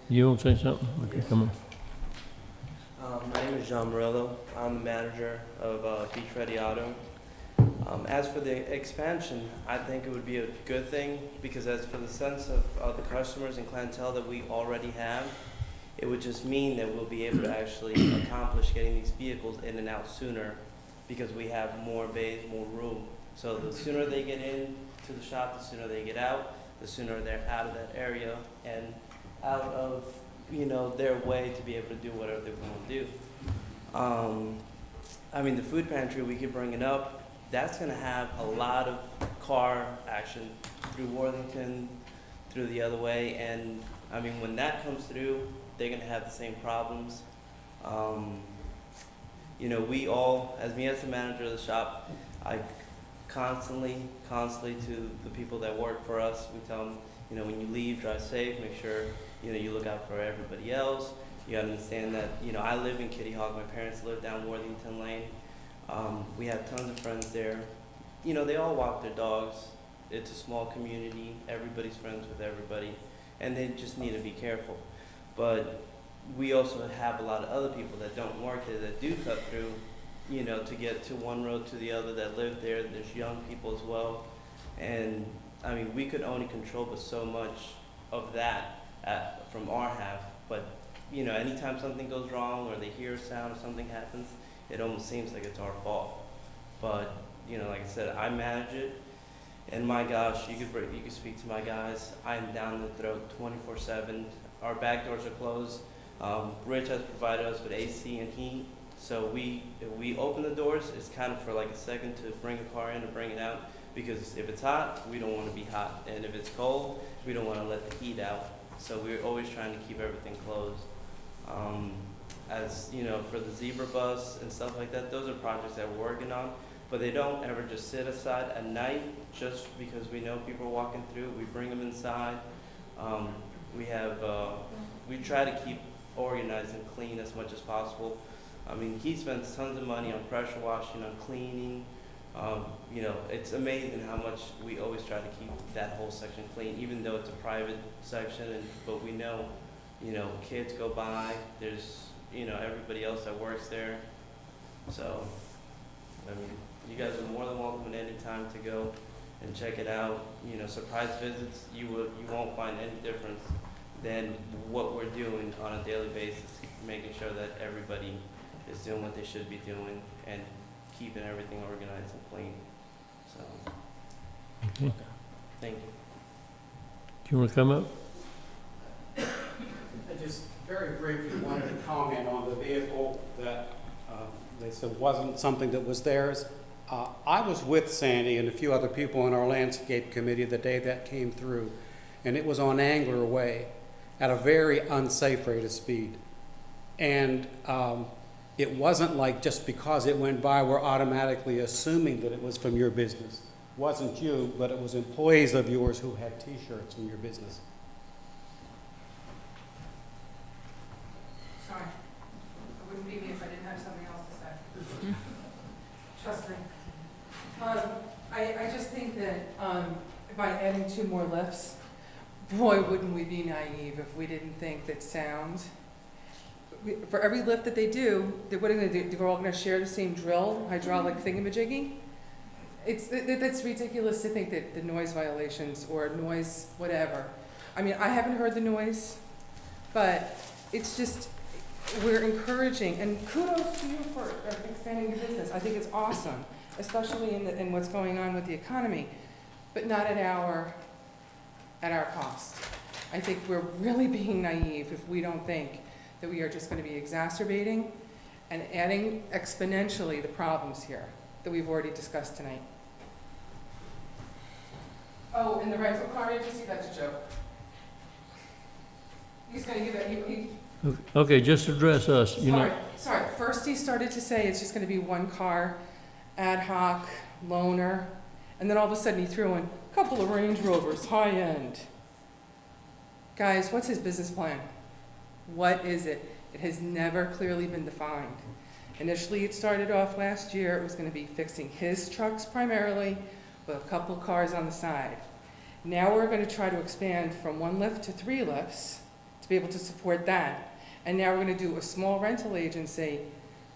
You want to say something? Okay, come on. My name is John Morello. I'm the manager of Beach Ready Auto. As for the expansion, I think it would be a good thing, because as for the sense of the customers and clientele that we already have, it would just mean that we'll be able to actually accomplish getting these vehicles in and out sooner, because we have more bays, more room. So the sooner they get in to the shop, the sooner they get out, the sooner they're out of that area and out of, you know, their way to be able to do whatever they want to do. I mean, the food pantry, we keep bringing up, that's going to have a lot of car action through Worthington, through the other way, and I mean, when that comes through, they're going to have the same problems. You know, we all, as me as the manager of the shop, I constantly to the people that work for us, we tell them, you know, when you leave, drive safe, make sure, you know, you look out for everybody else. You gotta understand that, you know, I live in Kitty Hawk, my parents live down Worthington Lane. We have tons of friends there. You know, they all walk their dogs. It's a small community, everybody's friends with everybody, and they just need to be careful. But we also have a lot of other people that don't work there that do cut through, you know, to get to one road to the other, that live there. There's young people as well. And I mean, we could only control but so much of that from our half. But, you know, anytime something goes wrong or they hear a sound or something happens, it almost seems like it's our fault. But, you know, like I said, I manage it. And my gosh, you could speak to my guys. I'm down the throat 24/7. Our back doors are closed. Rich has provided us with AC and heat. So if we open the doors, it's kind of for like a second to bring a car in and bring it out, because if it's hot, we don't want to be hot, and if it's cold, we don't want to let the heat out. So we're always trying to keep everything closed. As you know, for the zebra bus and stuff like that, those are projects that we're working on, but they don't ever just sit aside at night just because we know people are walking through. We bring them inside. We try to keep organized and clean as much as possible. I mean, he spends tons of money on pressure washing, on cleaning. You know, it's amazing how much we always try to keep that whole section clean, even though it's a private section. But we know, you know, kids go by. There's, you know, everybody else that works there. So, I mean, you guys are more than welcome at any time to go and check it out. You know, surprise visits, you won't find any difference than what we're doing on a daily basis, making sure that everybody is doing what they should be doing and keeping everything organized and clean. So, Okay. Thank you. Do you want to come up? I just very briefly wanted to comment on the vehicle that It wasn't something that was theirs. I was with Sandy and a few other people in our landscape committee the day that came through, and it was on Angler Way at a very unsafe rate of speed. And it wasn't like just because it went by, we're automatically assuming that it was from your business. It wasn't you, but it was employees of yours who had T-shirts from your business. Sorry. It wouldn't be me if I didn't have something else to say. Trust me. I just think that by adding 2 more lifts, boy, wouldn't we be naive if we didn't think that sound, for every lift that they do, what are they going to do? They're all going to share the same drill, hydraulic thingamajiggy? That's ridiculous to think that the noise violations or noise whatever. I mean, I haven't heard the noise, but it's just, we're encouraging, and kudos to you for expanding your business. I think it's awesome, especially in what's going on with the economy, but not at our cost. I think we're really being naive if we don't think that we are just going to be exacerbating and adding exponentially the problems here that we've already discussed tonight. Oh, and the rental car agency, that's a joke. He's going to give it, Okay, just address us, you know. Sorry, first he started to say it's just going to be 1 car, ad hoc, loaner, and then all of a sudden he threw in a couple of Range Rovers, high end. Guys, what's his business plan? What is it? It has never clearly been defined. Initially, it started off last year, it was going to be fixing his trucks primarily, with a couple cars on the side. Now we're going to try to expand from 1 lift to 3 lifts to be able to support that. And now we're going to do a small rental agency,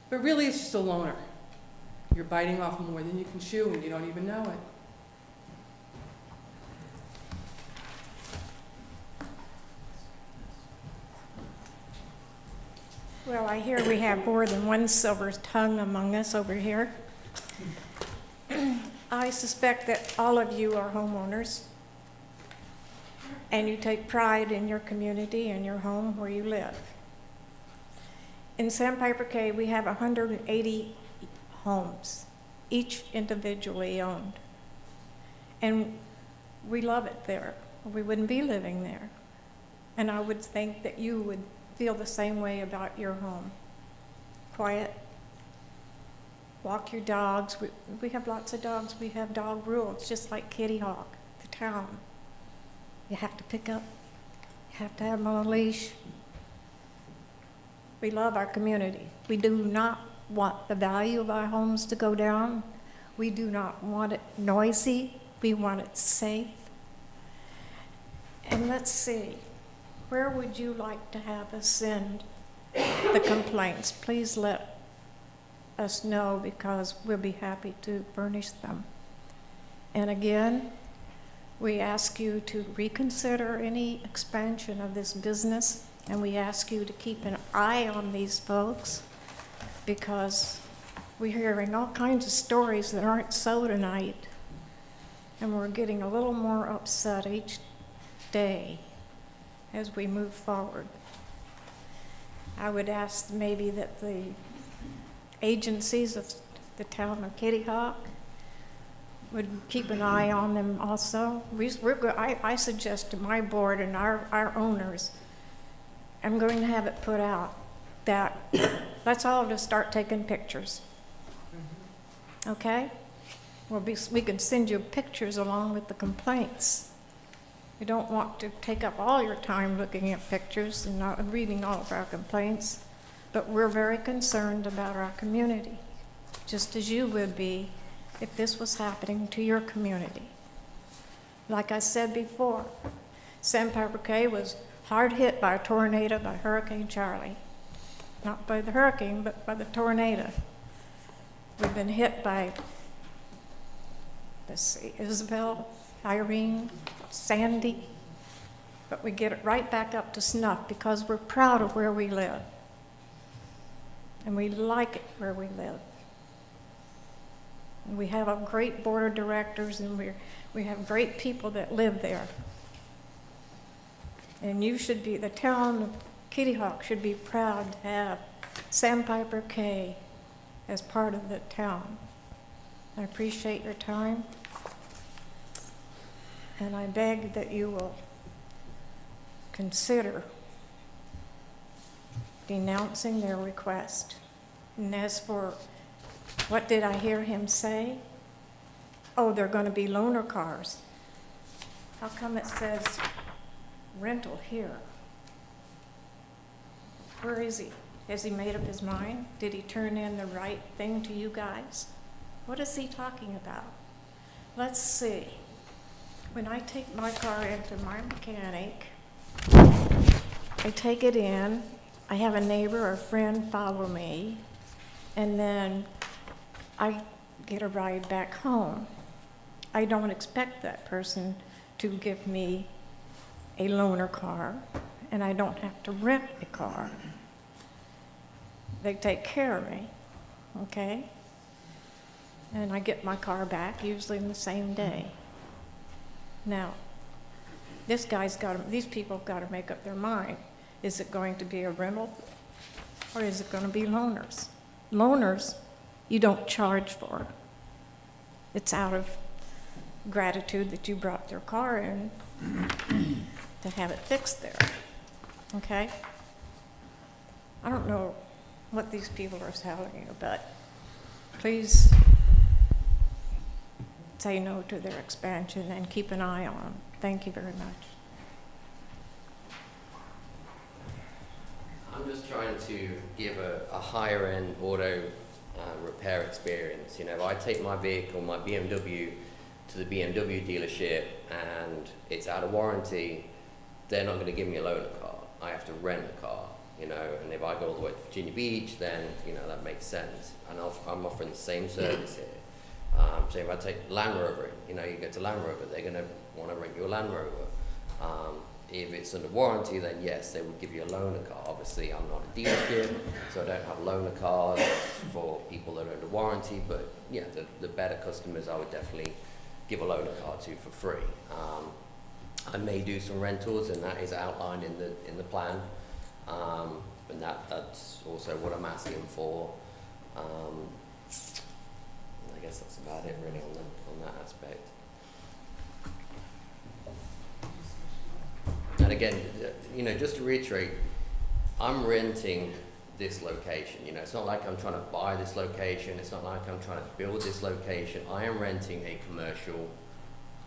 but really it's just a loaner. You're biting off more than you can chew and you don't even know it. Well, I hear we have more than one silver tongue among us over here. I suspect that all of you are homeowners, and you take pride in your community and your home where you live. In Sandpiper Cay, we have 180 homes, each individually owned. And we love it there, or we wouldn't be living there. And I would think that you would feel the same way about your home. Quiet, walk your dogs. We have lots of dogs. We have dog rules, just like Kitty Hawk, the town. You have to pick up, you have to have them on a leash. We love our community. We do not want the value of our homes to go down. We do not want it noisy. We want it safe. And let's see, where would you like to have us send the complaints? Please let us know, because we'll be happy to furnish them. And again, we ask you to reconsider any expansion of this business, and we ask you to keep an eye on these folks, because we're hearing all kinds of stories that aren't so tonight, and we're getting a little more upset each day as we move forward. I would ask maybe that the agencies of the town of Kitty Hawk would keep an eye on them also. I suggest to my board and our owners, I'm going to have it put out that let's all just start taking pictures. Okay? We can send you pictures along with the complaints. We don't want to take up all your time looking at pictures and not reading all of our complaints, but we're very concerned about our community, just as you would be if this was happening to your community. Like I said before, Sandpiper Cay was hard hit by a tornado, by Hurricane Charlie. Not by the hurricane, but by the tornado. We've been hit by, let's see, Isabel, Irene, Sandy, but we get it right back up to snuff because we're proud of where we live. And we like it where we live. And we have a great board of directors, and we have great people that live there. And you should be, the town of Kitty Hawk should be proud to have Sandpiper Cay as part of the town. I appreciate your time, and I beg that you will consider denouncing their request. And as for what did I hear him say? Oh, they're going to be loaner cars. How come it says rental here? Where is he? Has he made up his mind? Did he turn in the right thing to you guys? What is he talking about? Let's see. When I take my car into my mechanic, I take it in, I have a neighbor or a friend follow me, and then I get a ride back home. I don't expect that person to give me a loaner car, and I don't have to rent a car. They take care of me, okay? And I get my car back, usually in the same day. Now, these people have got to make up their mind. Is it going to be a rental, or is it going to be loaners? Loaners, you don't charge for. It's out of gratitude that you brought their car in to have it fixed there, okay? I don't know what these people are telling you, but please say no to their expansion and keep an eye on them. Thank you very much. I'm just trying to give a higher end auto repair experience. You know, if I take my vehicle, my BMW, to the BMW dealership and it's out of warranty, they're not going to give me a loaner car. I have to rent a car, you know, and if I go all the way to Virginia Beach, then, you know, that makes sense. And I'm offering the same service here. So if I take Land Rover, you know, you get to Land Rover, they're going to want to rent you a Land Rover. If it's under warranty, then yes, they would give you a loaner car. Obviously, I'm not a dealership, so I don't have loaner cars for people that are under warranty, but yeah, the better customers I would definitely give a loaner car to for free. I may do some rentals, and that is outlined in the plan, and that's also what I'm asking for. I guess that's about it really on that aspect. And again, you know, just to reiterate, I'm renting this location. You know, it's not like I'm trying to buy this location. It's not like I'm trying to build this location. I am renting a commercial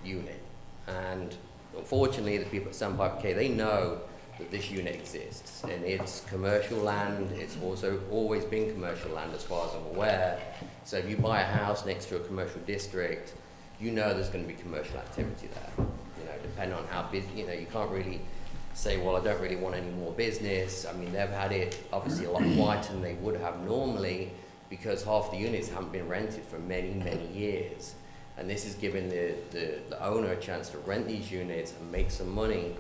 unit. And unfortunately, the people at Sandpiper Cay, they know that this unit exists. And it's commercial land. It's also always been commercial land as far as I'm aware. So if you buy a house next to a commercial district, you know there's going to be commercial activity there. You know, depending on how busy, you know, you can't really say, well, I don't really want any more business. I mean, they've had it obviously a lot quieter than they would have normally because half the units haven't been rented for many, many years. And this is giving the owner a chance to rent these units and make some money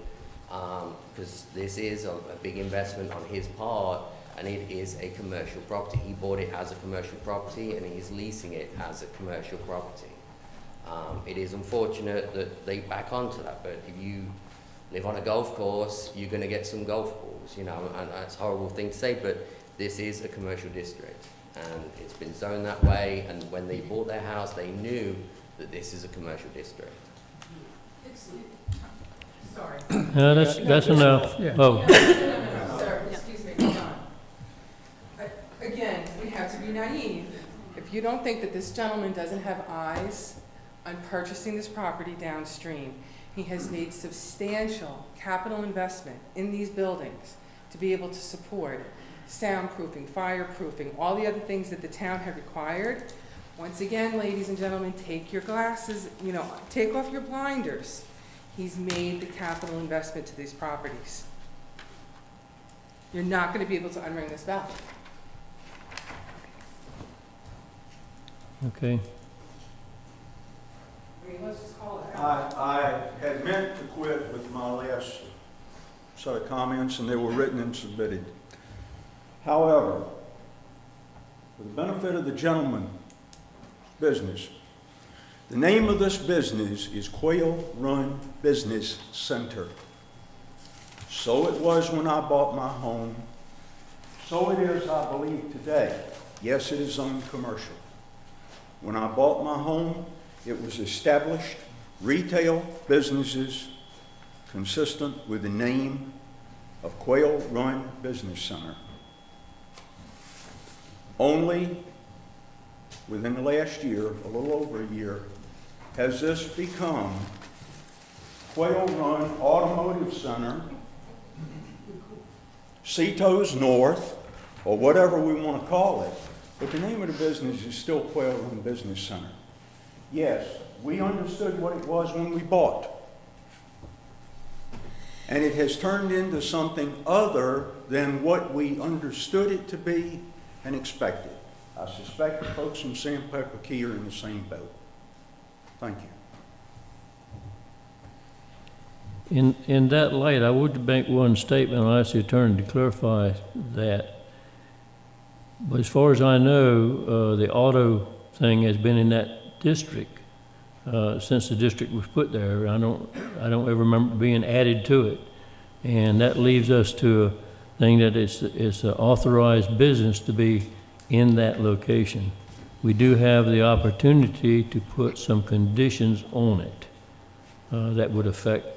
because this is a big investment on his part, and it is a commercial property. He bought it as a commercial property and he's leasing it as a commercial property. It is unfortunate that they back onto that, but if you live on a golf course, you're going to get some golf balls, you know, and that's a horrible thing to say, but this is a commercial district, and it's been zoned that way, and when they bought their house, they knew that this is a commercial district. Sorry. That's enough. Yeah. Oh. Sir, excuse me, hold on. Again, we have to be naive. If you don't think that this gentleman doesn't have eyes on purchasing this property downstream, he has made substantial capital investment in these buildings to be able to support soundproofing, fireproofing, all the other things that the town had required. Once again, ladies and gentlemen, take your glasses, you know, take off your blinders. He's made the capital investment to these properties. You're not going to be able to unring this bell. Okay. I mean, let's just call it. I had meant to quit with my last set of comments, and they were written and submitted. However, for the benefit of the gentleman business, the name of this business is Quail Run Business Center. So it was when I bought my home. So it is, I believe, today. Yes, it is zoned commercial. When I bought my home, it was established retail businesses consistent with the name of Quail Run Business Center. Only within the last year, a little over a year, has this become Quail Run Automotive Center, Cito's North, or whatever we want to call it. But the name of the business is still Quail Run Business Center. Yes, we understood what it was when we bought. And it has turned into something other than what we understood it to be and expected. I suspect the folks from Sandpiper Key are in the same boat. Thank you. In that light, I would make one statement. I'll ask the attorney to clarify that. But as far as I know, the auto thing has been in that district since the district was put there. I don't ever remember being added to it, and that leaves us to a thing that it's an authorized business to be in that location. We do have the opportunity to put some conditions on it that would affect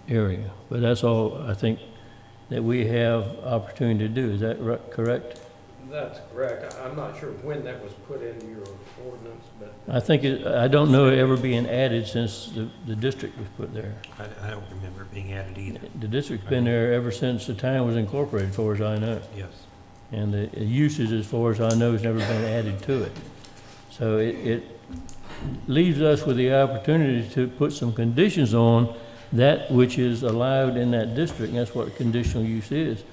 area, but that's all I think that we have opportunity to do. Is that correct? That's correct. I'm not sure when that was put into your ordinance, but I think I don't know it ever being added since the district was put there. I don't remember it being added either. The district's been there ever since the town was incorporated, as far as I know. Yes. And the usage, as far as I know, has never been added to it. So it leaves us with the opportunity to put some conditions on that which is allowed in that district, and that's what conditional use is.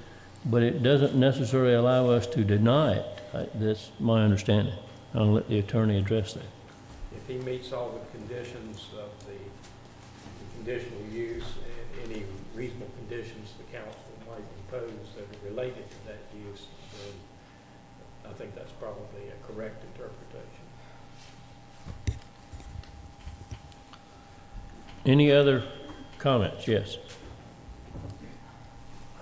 But it doesn't necessarily allow us to deny it. That's my understanding. I'll let the attorney address that. if he meets all the conditions of the conditional use and any reasonable conditions the council might impose that are related to that use, then I think that's probably a correct interpretation. Any other comments? Yes.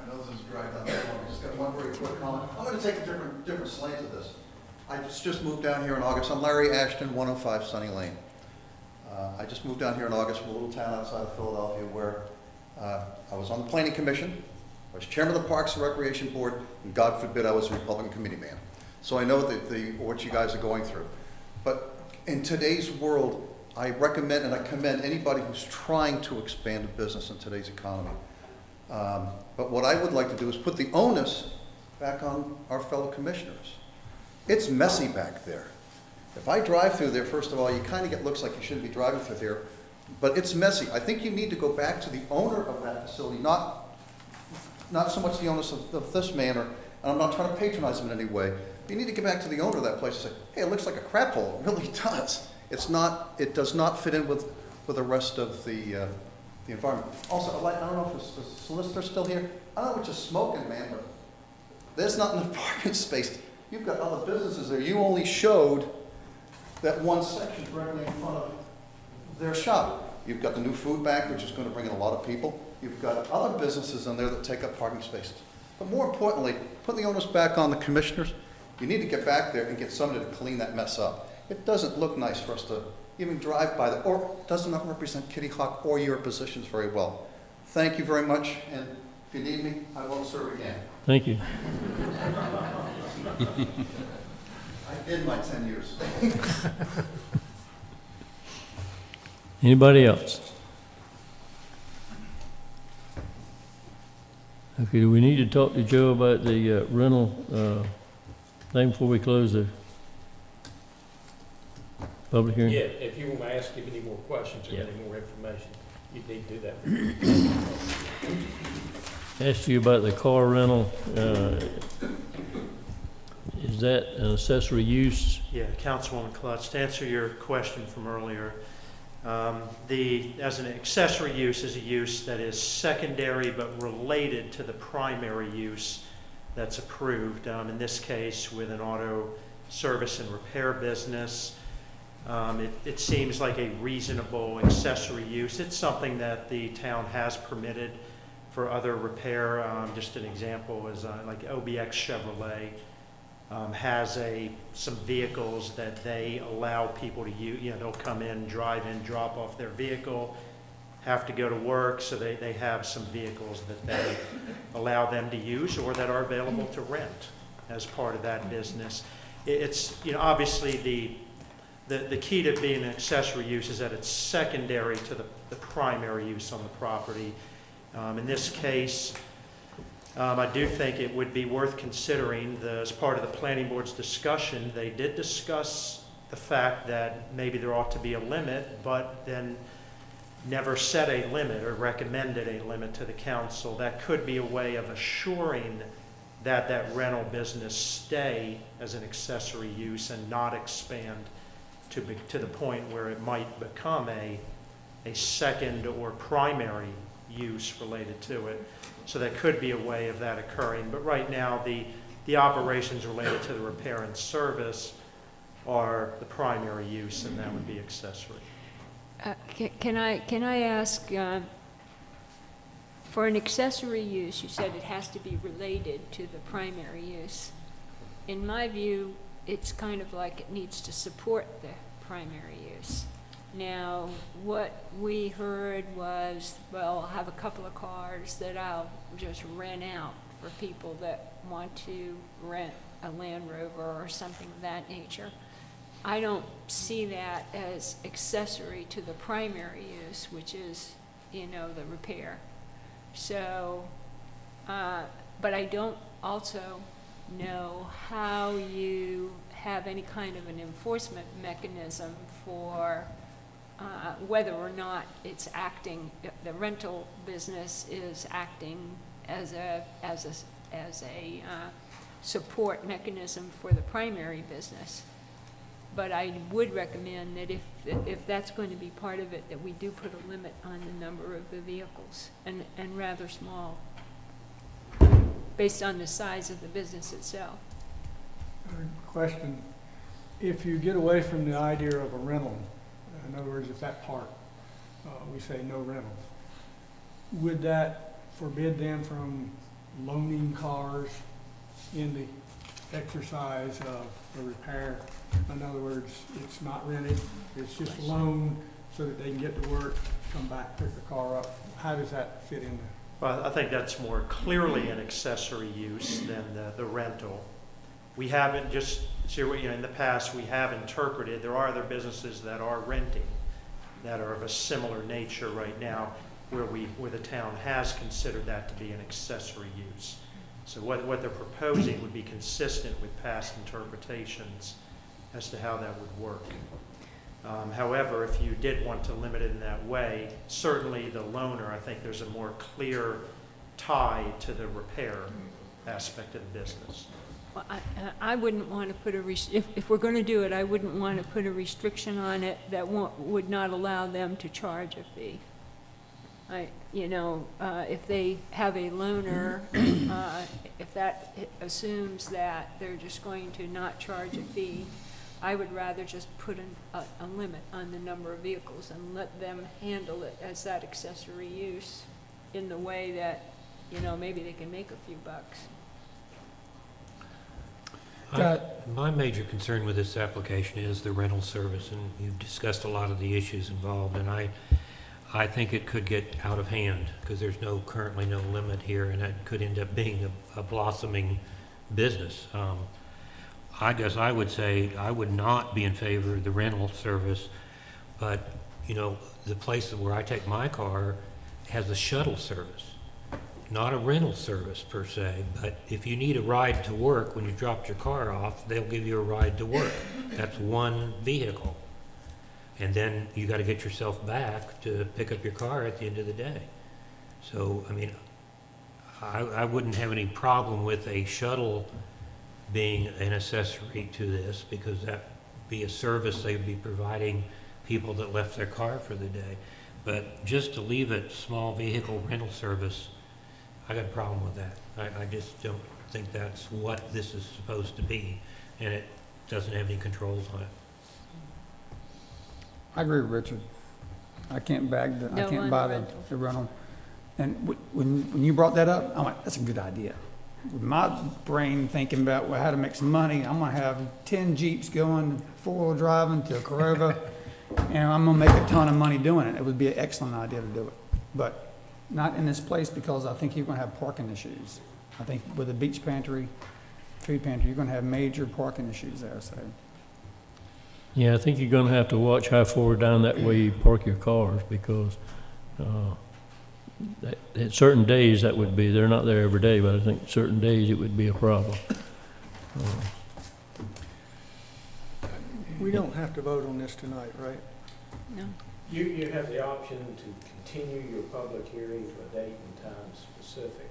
I know this is dragged on too long. I just got one very quick comment. I'm going to take a different slant to this. I just moved down here in August. I'm Larry Ashton, 105 Sunny Lane. I just moved down here in August from a little town outside of Philadelphia where I was on the Planning Commission, I was chairman of the Parks and Recreation Board, and God forbid I was a Republican committee man. So I know what you guys are going through. But in today's world, I recommend and I commend anybody who's trying to expand a business in today's economy. But what I would like to do is put the onus back on our fellow commissioners. It's messy back there. If I drive through there, first of all, you kind of get looks like you shouldn't be driving through there, but it's messy. I think you need to go back to the owner of that facility, not so much the onus of this man, and I'm not trying to patronize him in any way. You need to get back to the owner of that place and say, hey, it looks like a crap hole. It really does. It does not fit in with the rest of the environment. Also, I don't know if the solicitor's still here. I don't know what you're smoking, man, but there's not enough parking space. You've got other businesses there. You only showed that one section directly in front of their shop. You've got the new food bank, which is going to bring in a lot of people. You've got other businesses in there that take up parking spaces. But more importantly, put the onus back on the commissioners. You need to get back there and get somebody to clean that mess up. It doesn't look nice for us to even drive by that, or does not represent Kitty Hawk or your positions very well. Thank you very much, and if you need me, I won't serve again. Thank you. I did my 10 years. Anybody else? Okay, do we need to talk to Joe about the rental thing before we close the public hearing? Yeah, if you want to ask him any more questions or any more information, you need to do that. Asked you about the car rental. Is that an accessory use? Yeah, Councilwoman Klutz, to answer your question from earlier, as an accessory use is a use that is secondary but related to the primary use that's approved. In this case, with an auto service and repair business, it seems like a reasonable accessory use. It's something that the town has permitted for other repair. Just an example is like OBX Chevrolet has some vehicles that they allow people to use. You know, they'll come in, drive in, drop off their vehicle, have to go to work, so they have some vehicles that they allow them to use or that are available to rent as part of that business. It's, you know, obviously the key to being an accessory use is that it's secondary to the primary use on the property. In this case, I do think it would be worth considering, as part of the planning board's discussion, they did discuss the fact that maybe there ought to be a limit, but then never set a limit or recommended a limit to the council. That could be a way of assuring that that rental business stay as an accessory use and not expand to the point where it might become a second or primary use related to it. So that could be a way of that occurring. But right now, the operations related to the repair and service are the primary use, and that would be accessory. Can I ask, for an accessory use, you said it has to be related to the primary use. In my view, it's kind of like it needs to support the primary use. Now, what we heard was, well, I'll have a couple of cars that I'll just rent out for people that want to rent a Land Rover or something of that nature. I don't see that as accessory to the primary use, which is, you know, the repair. So, but I don't also know how you have any kind of an enforcement mechanism for whether or not it's acting, the rental business is acting as a support mechanism for the primary business. But I would recommend that if that's going to be part of it, that we do put a limit on the number of the vehicles, and rather small, based on the size of the business itself. Question, if you get away from the idea of a rental, in other words, if that part, we say no rentals, would that forbid them from loaning cars in the exercise of the repair? In other words, it's not rented, it's just loaned so that they can get to work, come back, pick the car up. How does that fit in there? Well, I think that's more clearly an accessory use than the rental. We haven't just, you know, in the past we have interpreted, there are other businesses that are renting that are of a similar nature right now where the town has considered that to be an accessory use. So what they're proposing would be consistent with past interpretations as to how that would work. However, if you did want to limit it in that way, certainly the loaner, I think there's a more clear tie to the repair aspect of the business. Well, I wouldn't want to put if we're going to do it, I wouldn't want to put a restriction on it that would not allow them to charge a fee. You know, if they have a loaner, if that assumes that they're just going to not charge a fee, I would rather just put a limit on the number of vehicles and let them handle it as that accessory use in the way that, you know, maybe they can make a few bucks. My major concern with this application is the rental service, and you've discussed a lot of the issues involved, and I think it could get out of hand because there's currently no limit here, and that could end up being a blossoming business. I guess I would say I would not be in favor of the rental service, but you know, the place where I take my car has a shuttle service. Not a rental service per se, but if you need a ride to work when you dropped your car off, they'll give you a ride to work. That's one vehicle. And then you got to get yourself back to pick up your car at the end of the day. So, I mean, I wouldn't have any problem with a shuttle being an accessory to this because that would be a service they'd be providing people that left their car for the day. But just to leave it small vehicle rental service, I got a problem with that. I just don't think that's what this is supposed to be, and it doesn't have any controls on it. I agree with Richard. I can't buy the rental. And when you brought that up, I'm like, that's a good idea. with my brain thinking about how to make some money, I'm gonna have 10 Jeeps going four-wheel driving to Corova, and I'm gonna make a ton of money doing it. It would be an excellent idea to do it, but not in this place because I think you're gonna have parking issues. I think with the beach pantry, food pantry, you're gonna have major parking issues there, so. Yeah, I think you're gonna have to watch how far down that way you park your cars, because at certain days that would be, they're not there every day, but I think certain days it would be a problem. We don't have to vote on this tonight, right? No. You have the option to continue your public hearing to a date and time specific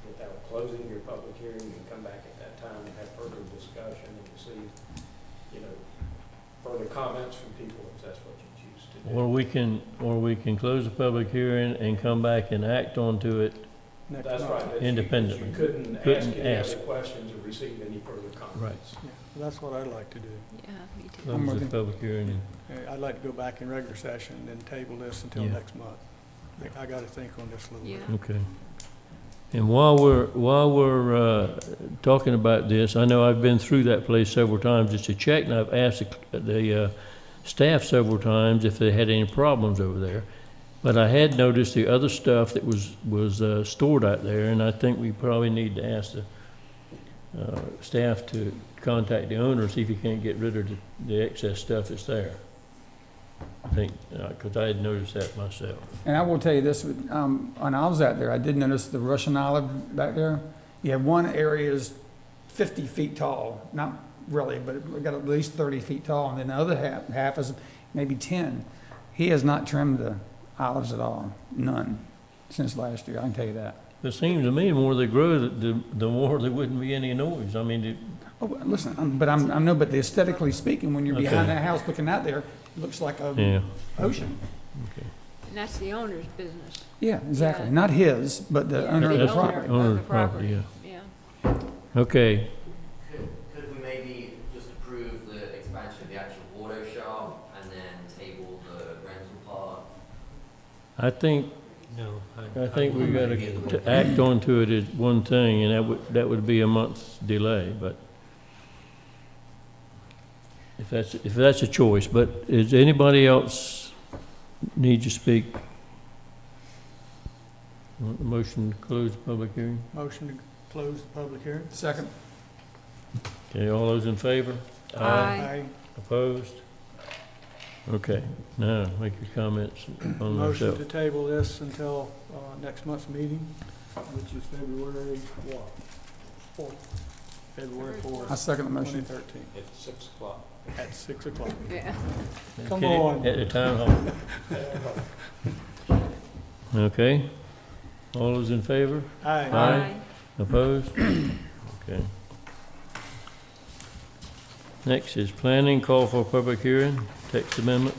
without closing your public hearing. You can come back at that time and have further discussion and receive, further comments from people if that's what you choose to do. Or we can close the public hearing and come back and act onto it That's right. independently. You couldn't ask any other questions or receive any further comments. Right. Yeah, that's what I'd like to do. Yeah, me too. Close the public hearing. I'd like to go back in regular session and then table this until Yeah. next month. I gotta think on this a little bit. Yeah. Okay. And while we're talking about this, I know I've been through that place several times just to check, and I've asked the staff several times if they had any problems over there. But I had noticed the other stuff that was stored out there, and I think we probably need to ask the staff to contact the owner, see if he can't get rid of the excess stuff that's there. I think, because I had noticed that myself. And I will tell you this, when I was out there, I did notice the Russian olive back there. You have one area is 50 feet tall, not really, but it got at least 30 feet tall, and then the other half is maybe 10. He has not trimmed the olives at all, none, since last year, I can tell you that. It seems to me the more they grow, the more there wouldn't be any noise. I mean, Oh, listen, but but aesthetically speaking, when you're behind that house looking out there, it looks like a ocean. Okay. And that's the owner's business. Yeah, exactly. Yeah. Not his, but the owner of the property. Owner of the property, Yeah. Okay. Could we maybe just approve the expansion of the actual auto shop and then table the rental part? I think No. I think we got to act onto it as one thing, and that would be a month's delay, but if that's a choice. But is anybody else need to speak? Want the motion to close the public hearing? Motion to close the public hearing? Second. Okay, all those in favor? Aye. Opposed? Okay, now make your comments on Motion yourself. to table this until next month's meeting, which is February what? 4th. February 4th. I second the motion. 2013. At 6 o'clock. At 6 o'clock. Yeah. Come Okay, on. at the town hall. Okay, all those in favor? Aye. Aye. Opposed? Okay. Next is planning, call for a public hearing, text amendment,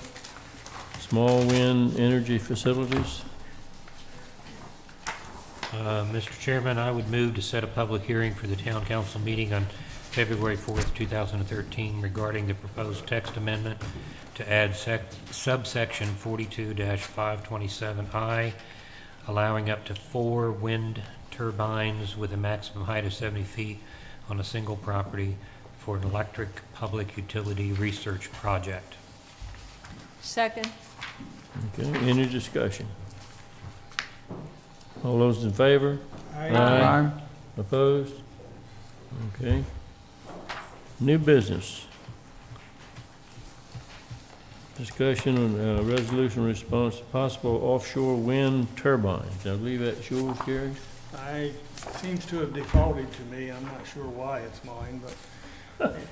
small wind energy facilities. Mr. Chairman, I would move to set a public hearing for the town council meeting on February 4th, 2013 regarding the proposed text amendment to add subsection 42-527I, allowing up to 4 wind turbines with a maximum height of 70 feet on a single property for an electric public utility research project. Second. Okay, any discussion? All those in favor? Aye. Opposed? Okay. New business. Discussion on resolution response to possible offshore wind turbines. I believe that's yours, Gary? Seems to have defaulted to me. I'm not sure why it's mine, but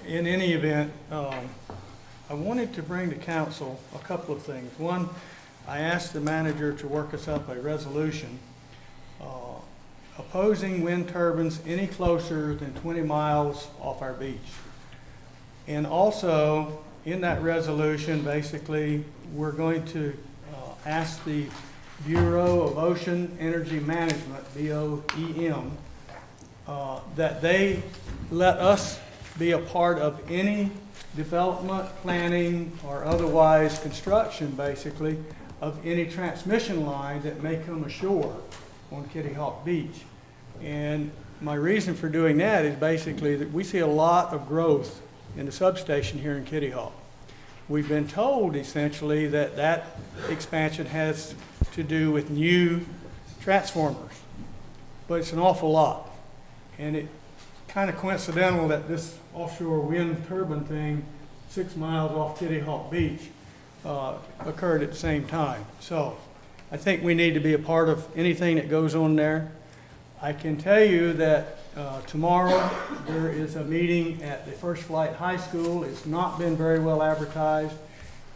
in any event, I wanted to bring to council a couple of things. One, I asked the manager to work us up a resolution opposing wind turbines any closer than 20 miles off our beach. And also, in that resolution, basically, we're going to ask the Bureau of Ocean Energy Management, BOEM, that they let us be a part of any development, planning, or otherwise construction, basically, of any transmission line that may come ashore on Kitty Hawk Beach. And my reason for doing that is basically that we see a lot of growth in the substation here in Kitty Hawk. We've been told essentially that that expansion has to do with new transformers, but it's an awful lot. And it kind of coincidental that this offshore wind turbine thing 6 miles off Kitty Hawk Beach occurred at the same time. So I think we need to be a part of anything that goes on there. I can tell you that tomorrow there is a meeting at the First Flight High School. It's not been very well advertised,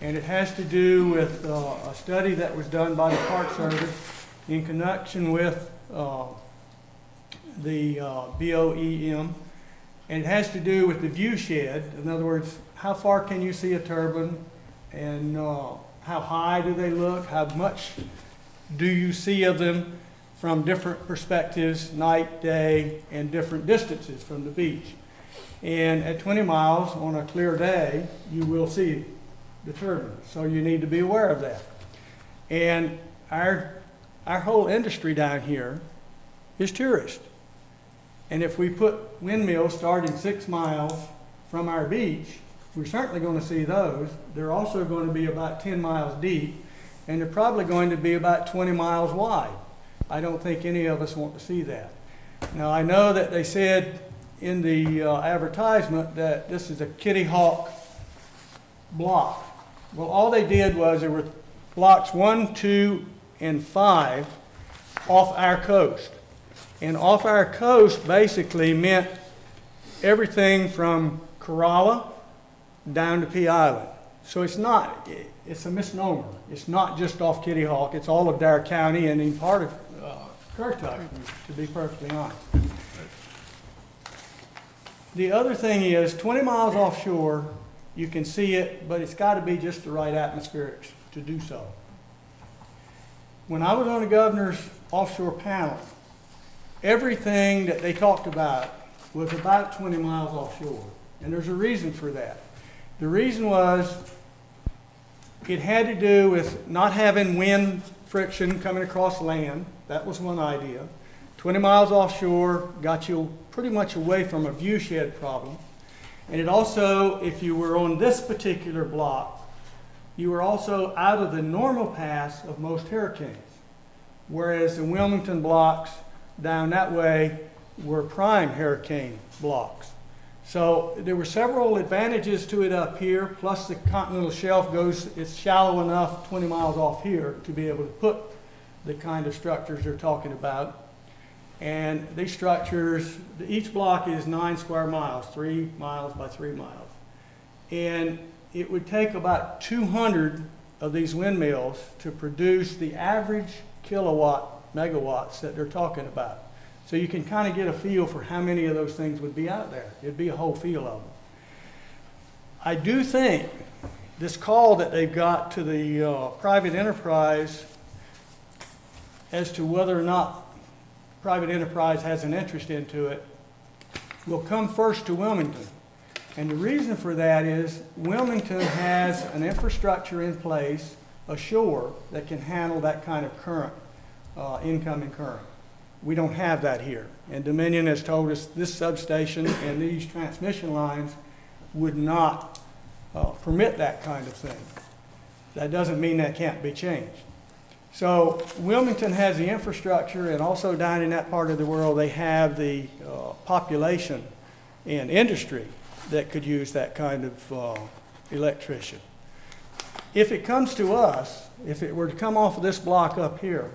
and it has to do with a study that was done by the Park Service in connection with the BOEM, and it has to do with the view shed. In other words, how far can you see a turbine, and how high do they look, how much do you see of them from different perspectives, night, day, and different distances from the beach. And at 20 miles on a clear day, you will see the turbine. So you need to be aware of that. And our whole industry down here is tourist. And if we put windmills starting 6 miles from our beach, we're certainly going to see those. They're also going to be about 10 miles deep, and they're probably going to be about 20 miles wide. I don't think any of us want to see that. Now, I know that they said in the advertisement that this is a Kitty Hawk block. Well, all they did was there were blocks 1, 2, and 5 off our coast. And off our coast basically meant everything from Corolla down to Pea Island. So it's a misnomer. It's not just off Kitty Hawk, it's all of Dare County and in part of Currituck, to be perfectly honest. The other thing is 20 miles offshore, you can see it, but it's got to be just the right atmospherics to do so. When I was on the governor's offshore panel, everything that they talked about was about 20 miles offshore, and there's a reason for that. The reason was it had to do with not having wind friction coming across land. That was one idea. 20 miles offshore got you pretty much away from a view shed problem. And it also, if you were on this particular block, you were also out of the normal paths of most hurricanes. Whereas the Wilmington blocks down that way were prime hurricane blocks. So there were several advantages to it up here, plus the continental shelf it's shallow enough 20 miles off here to be able to put the kind of structures they're talking about. And these structures, each block is 9 square miles, 3 miles by 3 miles. And it would take about 200 of these windmills to produce the average megawatts that they're talking about. So you can kind of get a feel for how many of those things would be out there. It'd be a whole field of them. I do think this call that they've got to the private enterprise as to whether or not private enterprise has an interest into it will come first to Wilmington. And the reason for that is Wilmington has an infrastructure in place ashore that can handle that kind of current, incoming current. We don't have that here. And Dominion has told us this substation and these transmission lines would not permit that kind of thing. That doesn't mean that can't be changed. So Wilmington has the infrastructure, and also down in that part of the world they have the population and industry that could use that kind of electrician. If it comes to us, if it were to come off of this block up here,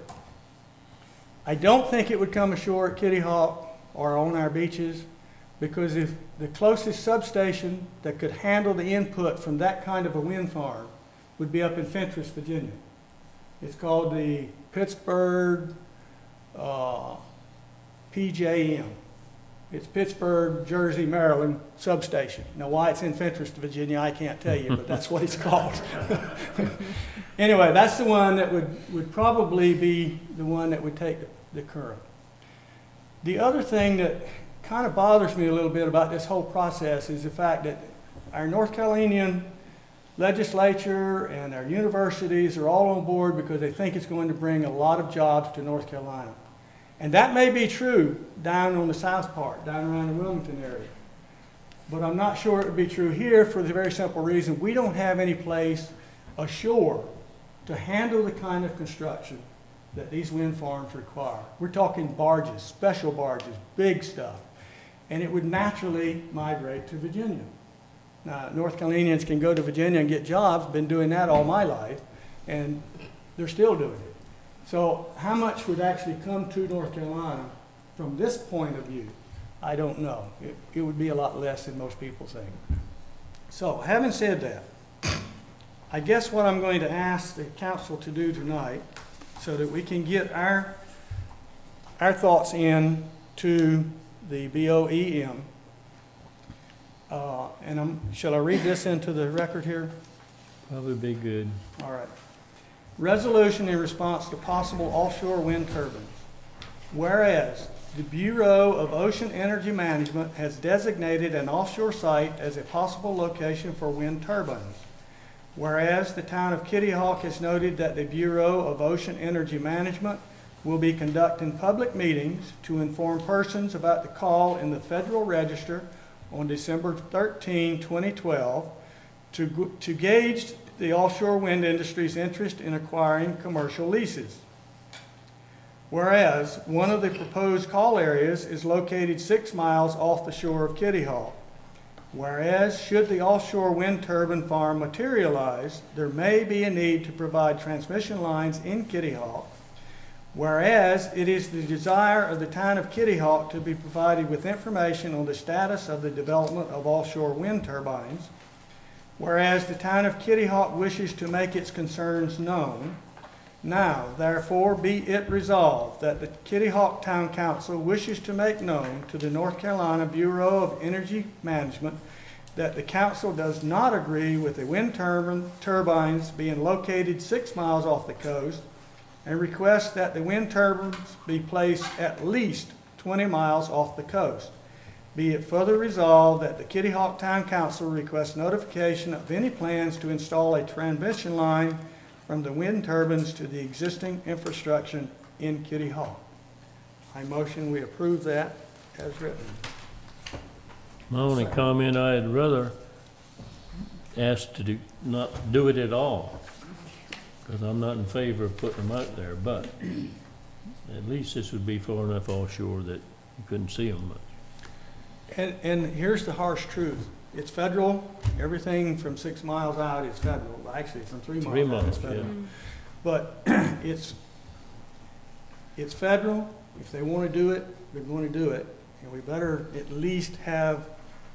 I don't think it would come ashore at Kitty Hawk or on our beaches, because if the closest substation that could handle the input from that kind of a wind farm would be up in Fentress, Virginia. It's called the Pittsburgh PJM. It's Pittsburgh, Jersey, Maryland substation. Now, why it's in Fentress, Virginia, I can't tell you, but that's what it's called. Anyway, that's the one that would probably be the one that would take the current. The other thing that kind of bothers me a little bit about this whole process is the fact that our North Carolinian legislature and our universities are all on board because they think it's going to bring a lot of jobs to North Carolina. And that may be true down on the south part, down around the Wilmington area. But I'm not sure it would be true here for the very simple reason we don't have any place ashore to handle the kind of construction that these wind farms require. We're talking barges, special barges, big stuff. And it would naturally migrate to Virginia. Now, North Carolinians can go to Virginia and get jobs, been doing that all my life, and they're still doing it. So how much would actually come to North Carolina from this point of view? I don't know. It would be a lot less than most people think. So having said that, I guess what I'm going to ask the council to do tonight so that we can get our thoughts in to the BOEM. Shall I read this into the record here? Probably be good. All right. Resolution in response to possible offshore wind turbines. Whereas the Bureau of Ocean Energy Management has designated an offshore site as a possible location for wind turbines. Whereas the town of Kitty Hawk has noted that the Bureau of Ocean Energy Management will be conducting public meetings to inform persons about the call in the Federal Register on December 13, 2012, to gauge the offshore wind industry's interest in acquiring commercial leases. Whereas one of the proposed call areas is located 6 miles off the shore of Kitty Hawk. Whereas should the offshore wind turbine farm materialize, there may be a need to provide transmission lines in Kitty Hawk. Whereas it is the desire of the town of Kitty Hawk to be provided with information on the status of the development of offshore wind turbines. Whereas the town of Kitty Hawk wishes to make its concerns known. Now, therefore, be it resolved that the Kitty Hawk Town Council wishes to make known to the North Carolina Bureau of Energy Management that the council does not agree with the wind turbines being located 6 miles off the coast, and requests that the wind turbines be placed at least 20 miles off the coast. Be it further resolved that the Kitty Hawk Town Council requests notification of any plans to install a transmission line from the wind turbines to the existing infrastructure in Kitty Hawk. I motion we approve that as written. My only comment, I'd rather ask to not do it at all, because I'm not in favor of putting them out there, but at least this would be far enough offshore that you couldn't see them much. And here's the harsh truth. It's federal. Everything from 6 miles out is federal. Actually, from 3 miles, 3 miles out is federal. Yeah. But it's federal. If they want to do it, they're going to do it. And we better at least have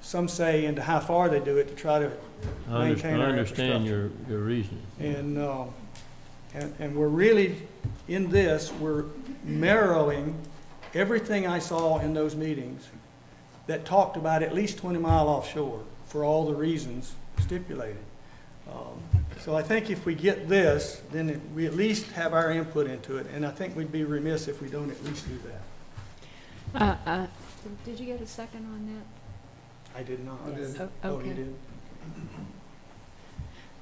some say into how far they do it to try to maintain our infrastructure. I understand your reasoning. And we're really, in this, we're mirroring everything I saw in those meetings that talked about at least 20 miles offshore for all the reasons stipulated. So I think if we get this, then we at least have our input into it, and I think we'd be remiss if we don't at least do that. Did you get a second on that? I did not. Yes. Oh, you did?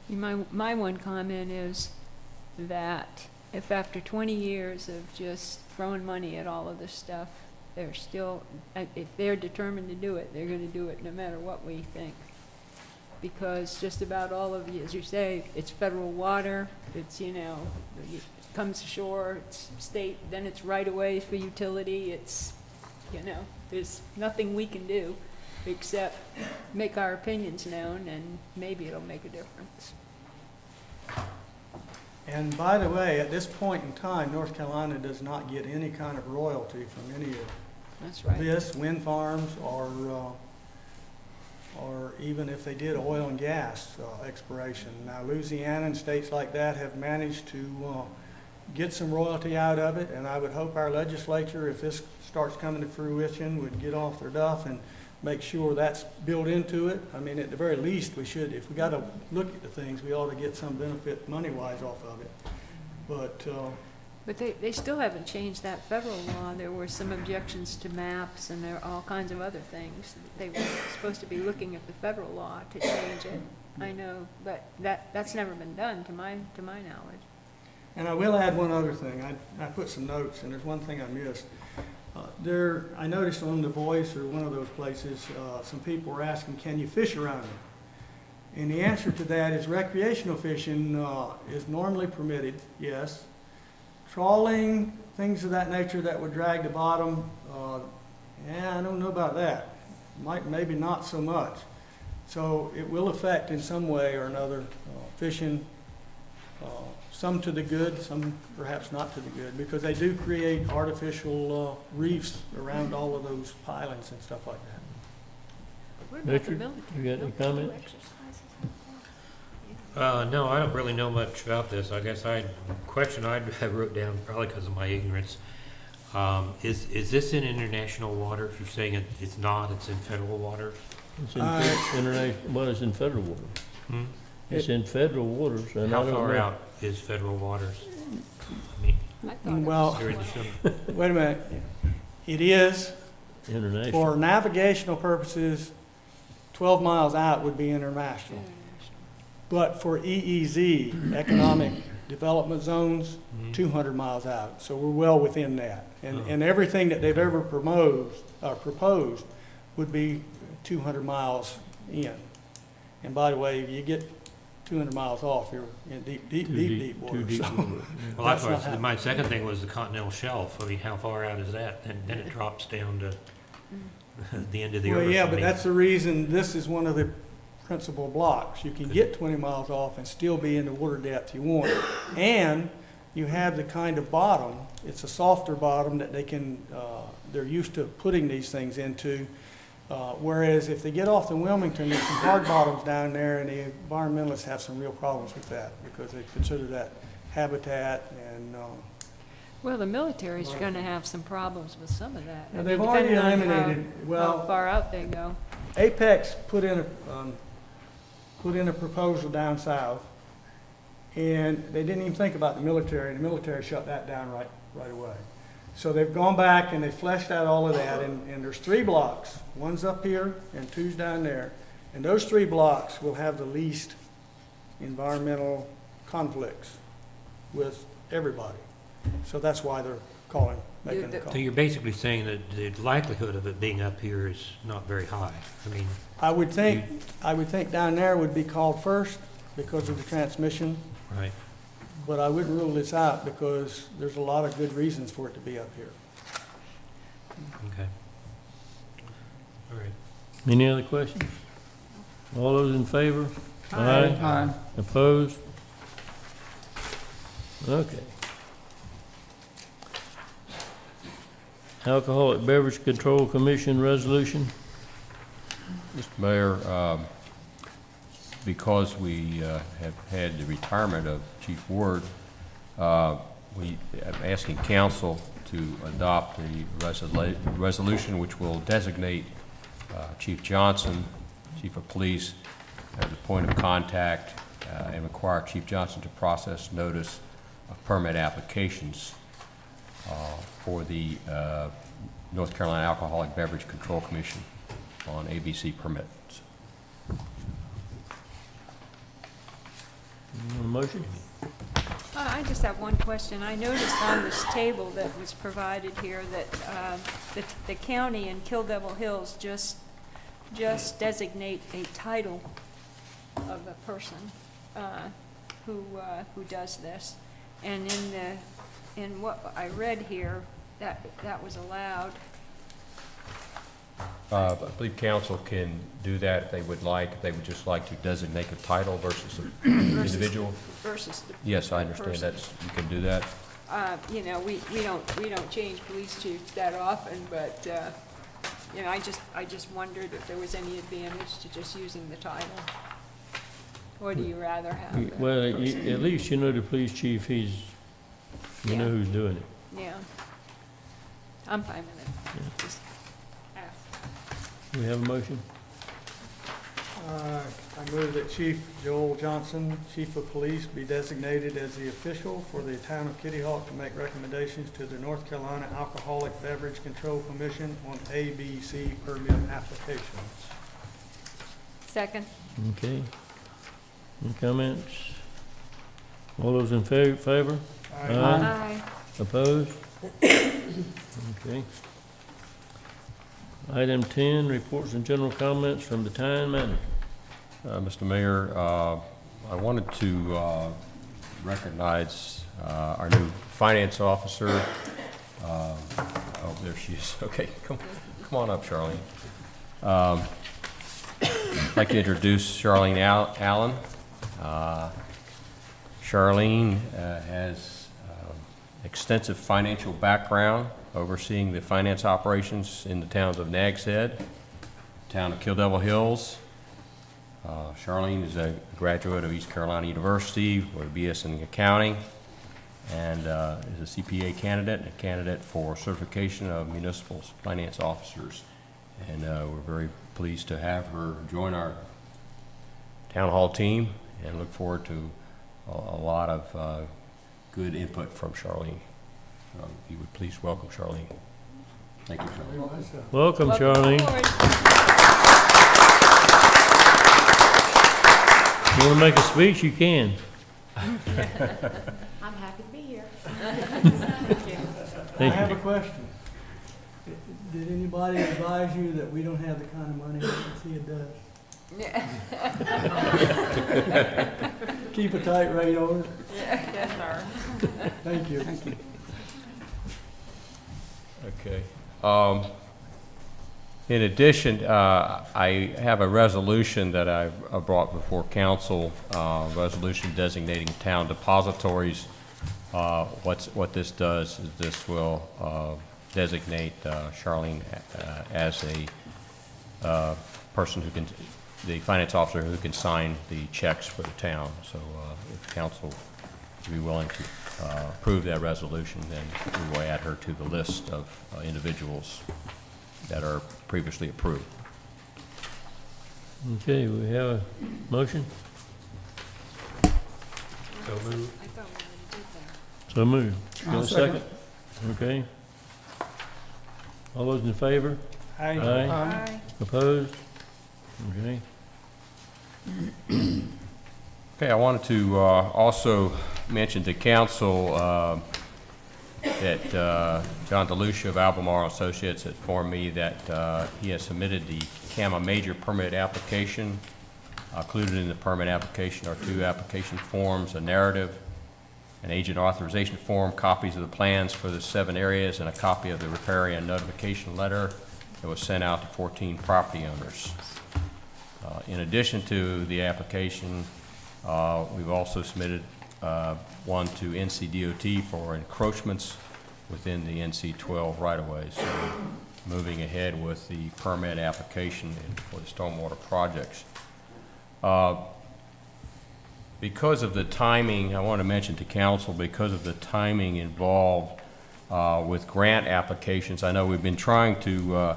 My one comment is that if after 20 years of just throwing money at all of this stuff, they're still, if they're determined to do it, they're going to do it no matter what we think. Because just about all of you, as you say, it's federal water, it's, you know, it comes ashore, it's state, then it's right away for utility, it's, you know, there's nothing we can do except make our opinions known, and maybe it'll make a difference. And by the way, at this point in time, North Carolina does not get any kind of royalty from any of That's right. this, wind farms, or even if they did oil and gas exploration. Now, Louisiana and states like that have managed to get some royalty out of it, and I would hope our legislature, if this starts coming to fruition, would get off their duff and make sure that's built into it. I mean, at the very least, we should, if we got to look at the things, we ought to get some benefit money-wise off of it. But they still haven't changed that federal law. There were some objections to maps, and there are all kinds of other things. They were supposed to be looking at the federal law to change it. I know, but that's never been done, to my knowledge. And I will add one other thing. I put some notes, and there's one thing I missed. I noticed on The Voice or one of those places, some people were asking, can you fish around them? And the answer to that is recreational fishing is normally permitted, yes. Trawling, things of that nature that would drag the bottom, yeah, I don't know about that. Maybe not so much. So it will affect in some way or another fishing, some to the good, some perhaps not to the good, because they do create artificial reefs around all of those pilings and stuff like that. What about the Richard, you got any comments? No, I don't really know much about this. I guess question I wrote down, probably because of my ignorance. Is this in international waters? You're saying it's not, it's in federal waters? It's in international, well, it's in federal waters. Hmm? It's in federal waters, and How I don't far know. out is federal waters? I mean, Well, wait a minute. It is, international. for navigational purposes, 12 miles out would be international. But for EEZ, economic development zones, 200 miles out. So we're well within that. And everything that they've ever proposed would be 200 miles in. And by the way, if you get 200 miles off, you're in deep water. Too deep So water. Well, that's what my second thing was the continental shelf. I mean, how far out is that? And then it drops down to the end of the earth. Well, yeah, I but mean, that's the reason this is one of the principal blocks. You can get 20 miles off and still be in the water depth you want. And you have the kind of bottom, it's a softer bottom that they can, they're used to putting these things into. Whereas if they get off the Wilmington, there's some hard bottoms down there, and the environmentalists have some real problems with that because they consider that habitat and Well, the military's gonna have some problems with some of that. Now, I they've mean, already depending on eliminated- well- how far out they go. Apex put in a proposal down south, and they didn't even think about the military, and the military shut that down right away. So they've gone back and they fleshed out all of that, and there's 3 blocks. One's up here and 2's down there. And those 3 blocks will have the least environmental conflicts with everybody. So that's why they're making the call. So you're basically saying that the likelihood of it being up here is not very high. I mean, I would think down there would be called first because of the transmission. right. But I wouldn't rule this out because there's a lot of good reasons for it to be up here. Okay. All right. Any other questions? All those in favor? Aye. Aye. Opposed? Okay. Alcoholic Beverage Control Commission resolution? Mr. Mayor, because we have had the retirement of Chief Ward, I'm asking council to adopt the resolution which will designate Chief Johnson, Chief of Police, as the point of contact and require Chief Johnson to process notice of permit applications for the North Carolina Alcoholic Beverage Control Commission on ABC permits. Motion? I just have one question. I noticed on this table that was provided here that the county and Kill Devil Hills just designate a title of a person who does this, and in what I read here, that was allowed. I believe council can do that if they would like. If they would just like to designate a title versus an individual. Versus the Yes, I understand person. you can do that. You know, we don't change police chiefs that often, but you know, I just wondered if there was any advantage to just using the title. Or do you rather have the Well, person? at least you know the police chief, you know who's doing it. Yeah. I'm fine with it. Just ask. We have a motion? I move that Chief Joel Johnson, Chief of Police, be designated as the official for the town of Kitty Hawk to make recommendations to the North Carolina Alcoholic Beverage Control Commission on ABC permit applications. Second. Okay. Any comments? All those in favor? Aye. Opposed? Okay. Item 10, reports and general comments from the town manager. Mr. Mayor, I wanted to recognize our new finance officer. Oh, there she is. Okay, come on up, Charlene. I'd like to introduce Charlene Allen. Charlene has extensive financial background overseeing the finance operations in the towns of Nags Head, town of Kill Devil Hills. Charlene is a graduate of East Carolina University with a BS in accounting, and is a CPA candidate and a candidate for certification of municipal finance officers. And we're very pleased to have her join our town hall team and look forward to a lot of good input from Charlene. If you would please welcome Charlene. Thank you, Charlene. Welcome, Charlene. If you want to make a speech, you can. I'm happy to be here. I have a question. Did anybody advise you that we don't have the kind of money that he does? Keep a tight rate on it. Yes, sir. Thank you. Thank you. Okay. In addition, I have a resolution that I brought before council, resolution designating town depositories. What this does is this will designate Charlene as a person who can, the finance officer who can sign the checks for the town. So if council would be willing to approve that resolution, then we will add her to the list of individuals that are previously approved. Okay, we have a motion? So moved. So moved. Got a second? Okay. All those in favor? Aye. Aye. Opposed? Okay. Okay, I wanted to also mention to council that John DeLucia of Albemarle Associates had informed me that he has submitted the CAMA major permit application. Included in the permit application are 2 application forms, a narrative, an agent authorization form, copies of the plans for the 7 areas, and a copy of the riparian notification letter that was sent out to 14 property owners. In addition to the application, we've also submitted one to NCDOT for encroachments within the NC-12 right-of-way. So moving ahead with the permit application for the stormwater projects. Because of the timing, I want to mention to council, because of the timing involved with grant applications, I know we've been trying to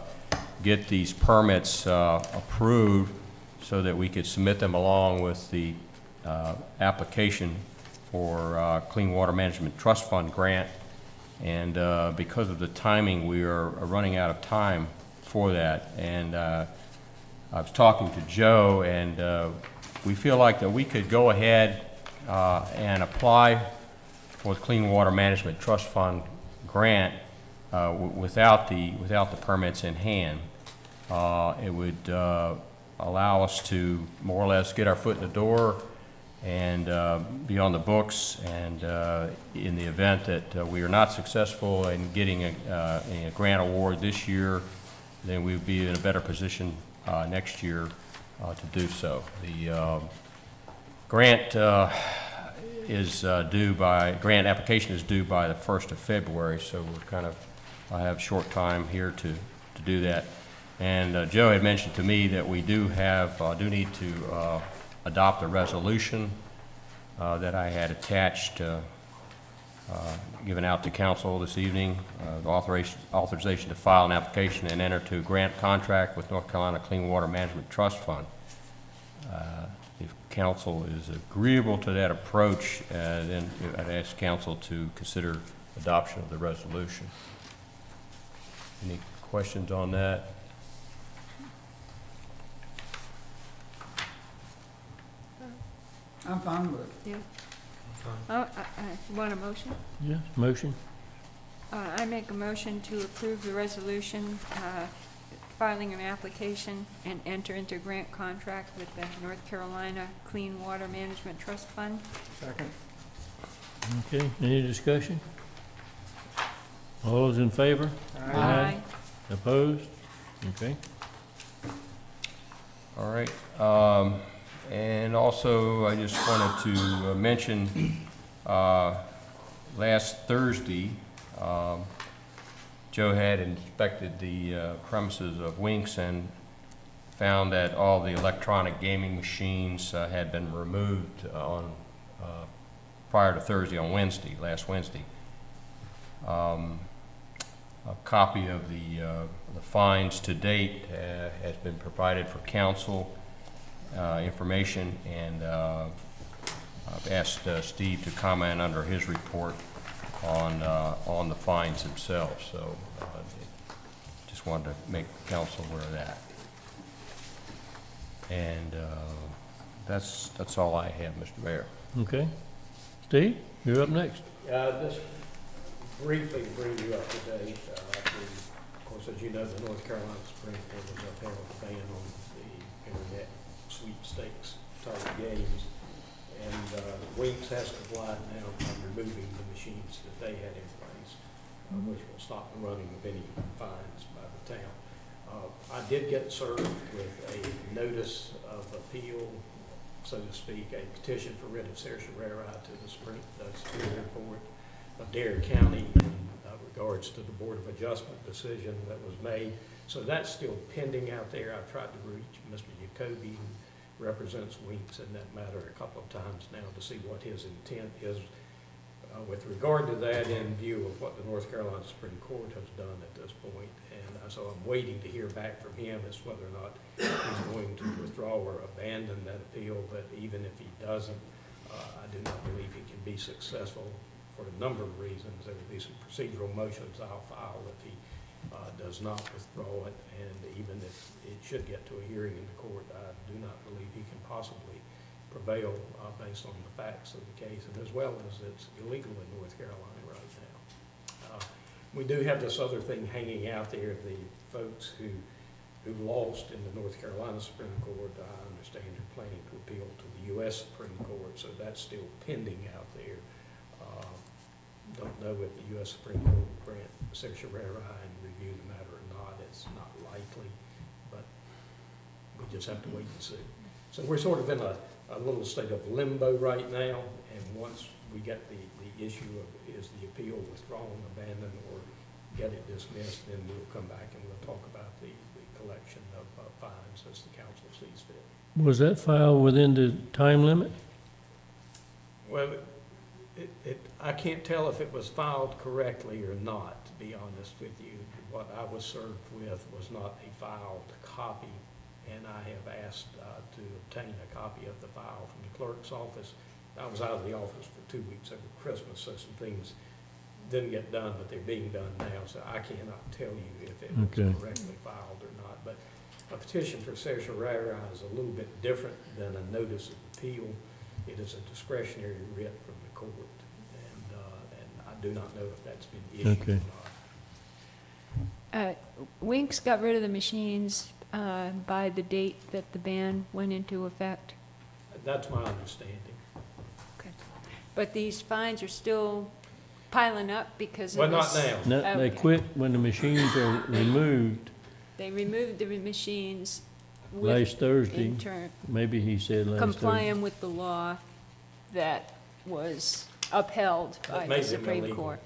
get these permits approved so that we could submit them along with the application for Clean Water Management Trust Fund grant. And because of the timing, we are running out of time for that. And I was talking to Joe, and we feel like that we could go ahead and apply for the Clean Water Management Trust Fund grant without the permits in hand. It would allow us to more or less get our foot in the door and be on the books, and in the event that we are not successful in getting a grant award this year, then we would be in a better position next year to do so. The grant grant application is due by the 1st of February, so we're I have short time here to do that. And Joe had mentioned to me that we do need to adopt a resolution that I had attached, given out to council this evening, the authorization to file an application and enter to a grant contract with North Carolina Clean Water Management Trust Fund. If council is agreeable to that approach, then I'd ask council to consider adoption of the resolution. Any questions on that? I'm fine with it. Yeah. fine. Want a motion? Yeah, motion. I make a motion to approve the resolution filing an application and enter into grant contract with the North Carolina Clean Water Management Trust Fund. Second. Okay, any discussion? All those in favor? Aye. Opposed? Okay. All right. And also, I just wanted to mention, last Thursday, Joe had inspected the premises of Winks and found that all the electronic gaming machines had been removed on prior to Thursday, on Wednesday, last Wednesday. A copy of the fines to date has been provided for council information, and I've asked Steve to comment under his report on the fines themselves. So just wanted to make the council aware of that. And that's all I have, Mr. Mayor. Okay. Steve, you're up next. Just briefly bring you up to date. Of course, as you know, the North Carolina Supreme Court has upheld a ban on the internet sweepstakes type games. And Winks has complied now by removing the machines that they had in place, which will stop the running of any fines by the town. I did get served with a notice of appeal, so to speak, a petition for writ of certiorari to the Superior Court of Dare County in regards to the Board of Adjustment decision that was made. So that's still pending out there. I've tried to reach Mr. Jacoby, who represents Winks in that matter, a couple of times now to see what his intent is with regard to that, in view of what the North Carolina Supreme Court has done at this point. And so I'm waiting to hear back from him as to whether or not he's going to withdraw or abandon that appeal. But even if he doesn't, I do not believe he can be successful for a number of reasons. There will be some procedural motions I'll file if he does not withdraw it, and even if it should get to a hearing in the court, I do not believe he can possibly prevail based on the facts of the case, and as well as it's illegal in North Carolina right now. We do have this other thing hanging out there. The folks who lost in the North Carolina Supreme Court, I understand, are planning to appeal to the U.S. Supreme Court, so that's still pending out there. Don't know if the U.S. Supreme Court will grant certiorari and review the matter or not. It's not likely, but we just have to wait and see. So we're sort of in a little state of limbo right now, and once we get the issue of is the appeal withdrawn, abandoned, or get it dismissed, then we'll come back and we'll talk about the collection of fines as the council sees fit. Was that filed within the time limit? Well, I can't tell if it was filed correctly or not, to be honest with you. What I was served with was not a filed copy, and I have asked to obtain a copy of the file from the clerk's office. I was out of the office for 2 weeks over Christmas, so some things didn't get done, but they're being done now, so I cannot tell you if it was correctly filed or not. But a petition for certiorari is a little bit different than a notice of appeal. It is a discretionary writ from the court, and I do not know if that's been issued or not. Winks got rid of the machines by the date that the ban went into effect. That's my understanding. Okay. But these fines are still piling up because of well, not this. now. No, they quit when the machines are removed. They removed the machines Last Thursday. Maybe he said last Thursday. Complying with the law that was upheld by the Supreme Court.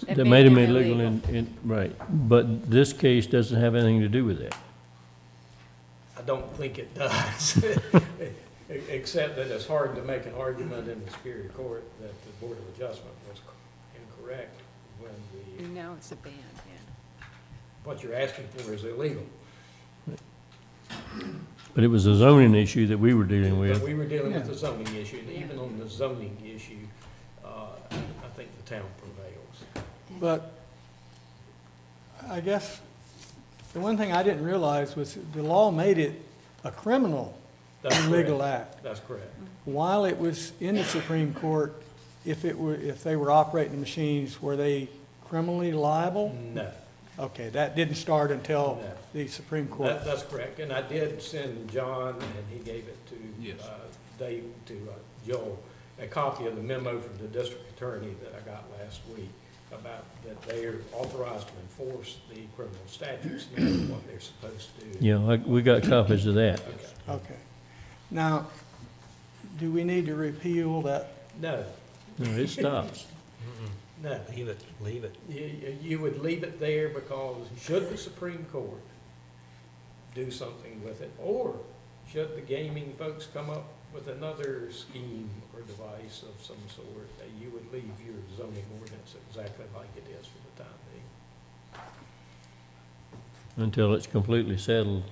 That made them illegal right. But this case doesn't have anything to do with that. I don't think it does, except that it's hard to make an argument in the Superior Court that the Board of Adjustment was incorrect when the... Now it's a ban, yeah. What you're asking for is illegal. But it was a zoning issue that we were dealing with. But we were dealing with the zoning issue, and even on the zoning issue, I think the town prevails. But I guess the one thing I didn't realize was the law made it a criminal illegal act. That's correct. While it was in the Supreme Court, if they were operating the machines, were they criminally liable? No. Okay, that didn't start until No. the Supreme Court. That's correct, and I did send John, and he gave it to Dave, to Joel, a copy of the memo from the district attorney that I got last week about that they are authorized to enforce the criminal statutes, and what they're supposed to do. Yeah, we got copies of that. Okay. Now, do we need to repeal that? No. No, it stops. No. Leave it, leave it. You would leave it there because should the Supreme Court do something with it, or should the gaming folks come up with another scheme or device of some sort, you would leave your zoning ordinance exactly like it is for the time being. Until it's completely settled.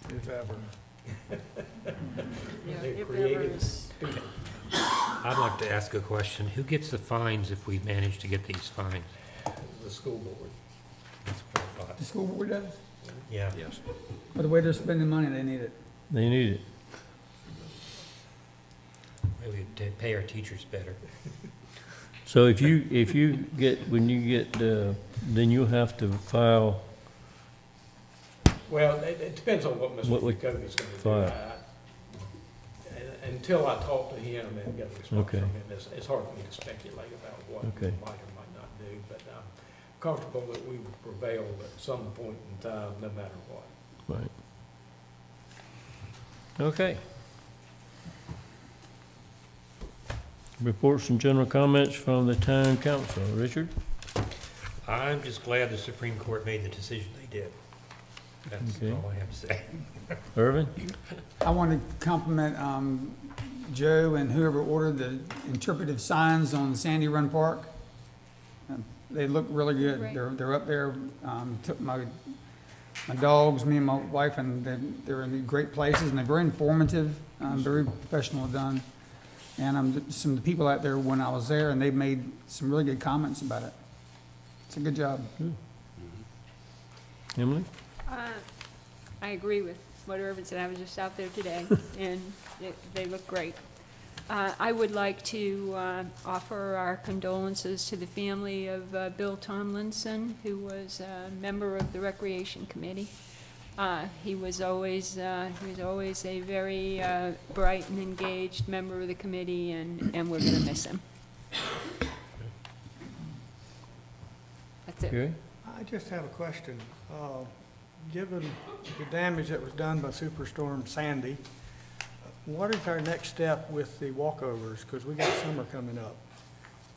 If ever. They're creative people. I'd like to ask a question. Who gets the fines if we manage to get these fines? The school board. That's what I thought. The school board does? Yeah. Yes. By the way they're spending money, they need it. They need it. Maybe we could pay our teachers better. So if you get, when you get, then you'll have to file. Well, it depends on what Mr. Jacoby's going to do. Until I talk to him and get a response from him, it's hard for me to speculate about what he might or might not do, but I'm comfortable that we will prevail at some point in time, no matter what. Right. Okay. Reports and general comments from the town council. Richard? I'm just glad the Supreme Court made the decision they did. That's all I have to say. Irvin? I want to compliment Joe and whoever ordered the interpretive signs on Sandy Run Park. They look really good. Right. They're up there. Took my dogs, me and my wife, and they're in great places, and they're very informative, very professional done. And some of the people out there when I was there, and they made some really good comments about it. It's a good job. Emily? I agree with what Irvin said. I was just out there today, and they look great. I would like to offer our condolences to the family of Bill Tomlinson, who was a member of the Recreation Committee. He was always a very bright and engaged member of the committee, and we're going to miss him. That's it. Okay. I just have a question. Given the damage that was done by Superstorm Sandy, what is our next step with the walkovers? Because we got summer coming up.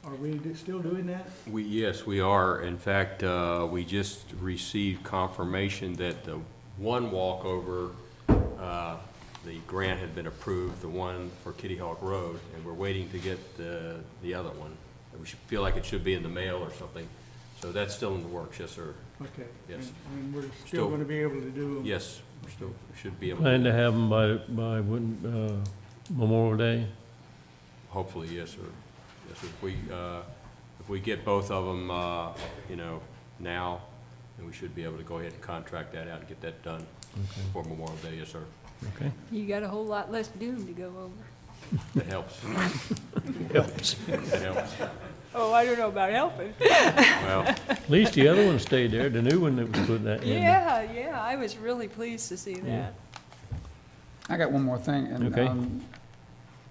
Are we still doing that? Yes, we are. In fact, we just received confirmation that the one walkover, the grant had been approved, the one for Kitty Hawk Road, and we're waiting to get the other one. We feel like it should be in the mail or something. So that's still in the works, yes, sir. Okay. Yes. And we're still going to be able to do them? Yes, we should be able to. Plan to have them by Memorial Day? Hopefully, yes, sir. Yes, sir. If we get both of them, now, then we should be able to go ahead and contract that out and get that done before Memorial Day, yes, sir. Okay. You got a whole lot less dune to go over. That helps. Helps. That helps. Oh, I don't know about helping. Well, at least the other one stayed there, the new one that was put that in. Yeah, I was really pleased to see that. I got one more thing. And, Okay.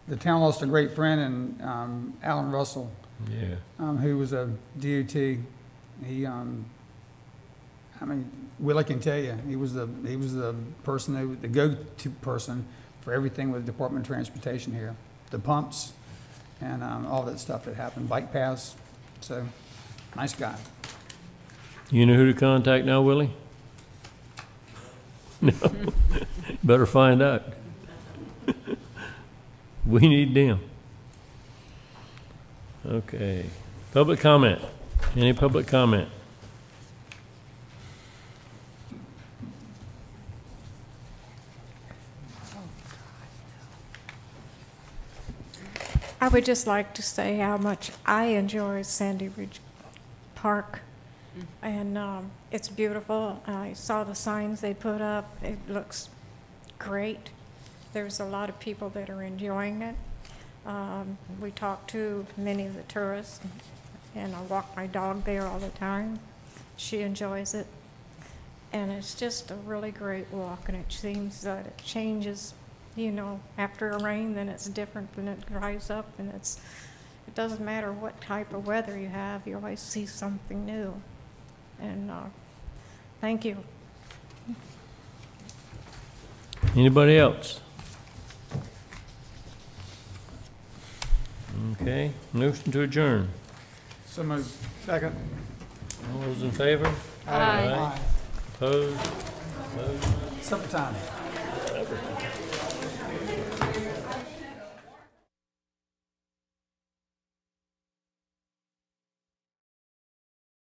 the town lost a great friend in Alan Russell. Yeah. Who was a DOT. He, Willie can tell you, he was the person, the go-to person for everything with the Department of Transportation here. The pumps and all that stuff that happened, bike paths. So, nice guy. You know who to contact now, Willie? No. Better find out. We need them. Okay. Public comment. Any public comment? I would just like to say how much I enjoy Sandy Ridge Park. And it's beautiful. I saw the signs they put up. It looks great. There's a lot of people that are enjoying it. We talk to many of the tourists, and I walk my dog there all the time. She enjoys it. And it's just a really great walk, and it seems that it changes, you know, after a rain, then it's different, then it dries up, and it doesn't matter what type of weather you have, you always see something new. And thank you. Anybody else? Okay, motion to adjourn. So moved. Second. All those in favor? Aye. Opposed? Opposed? Supper time.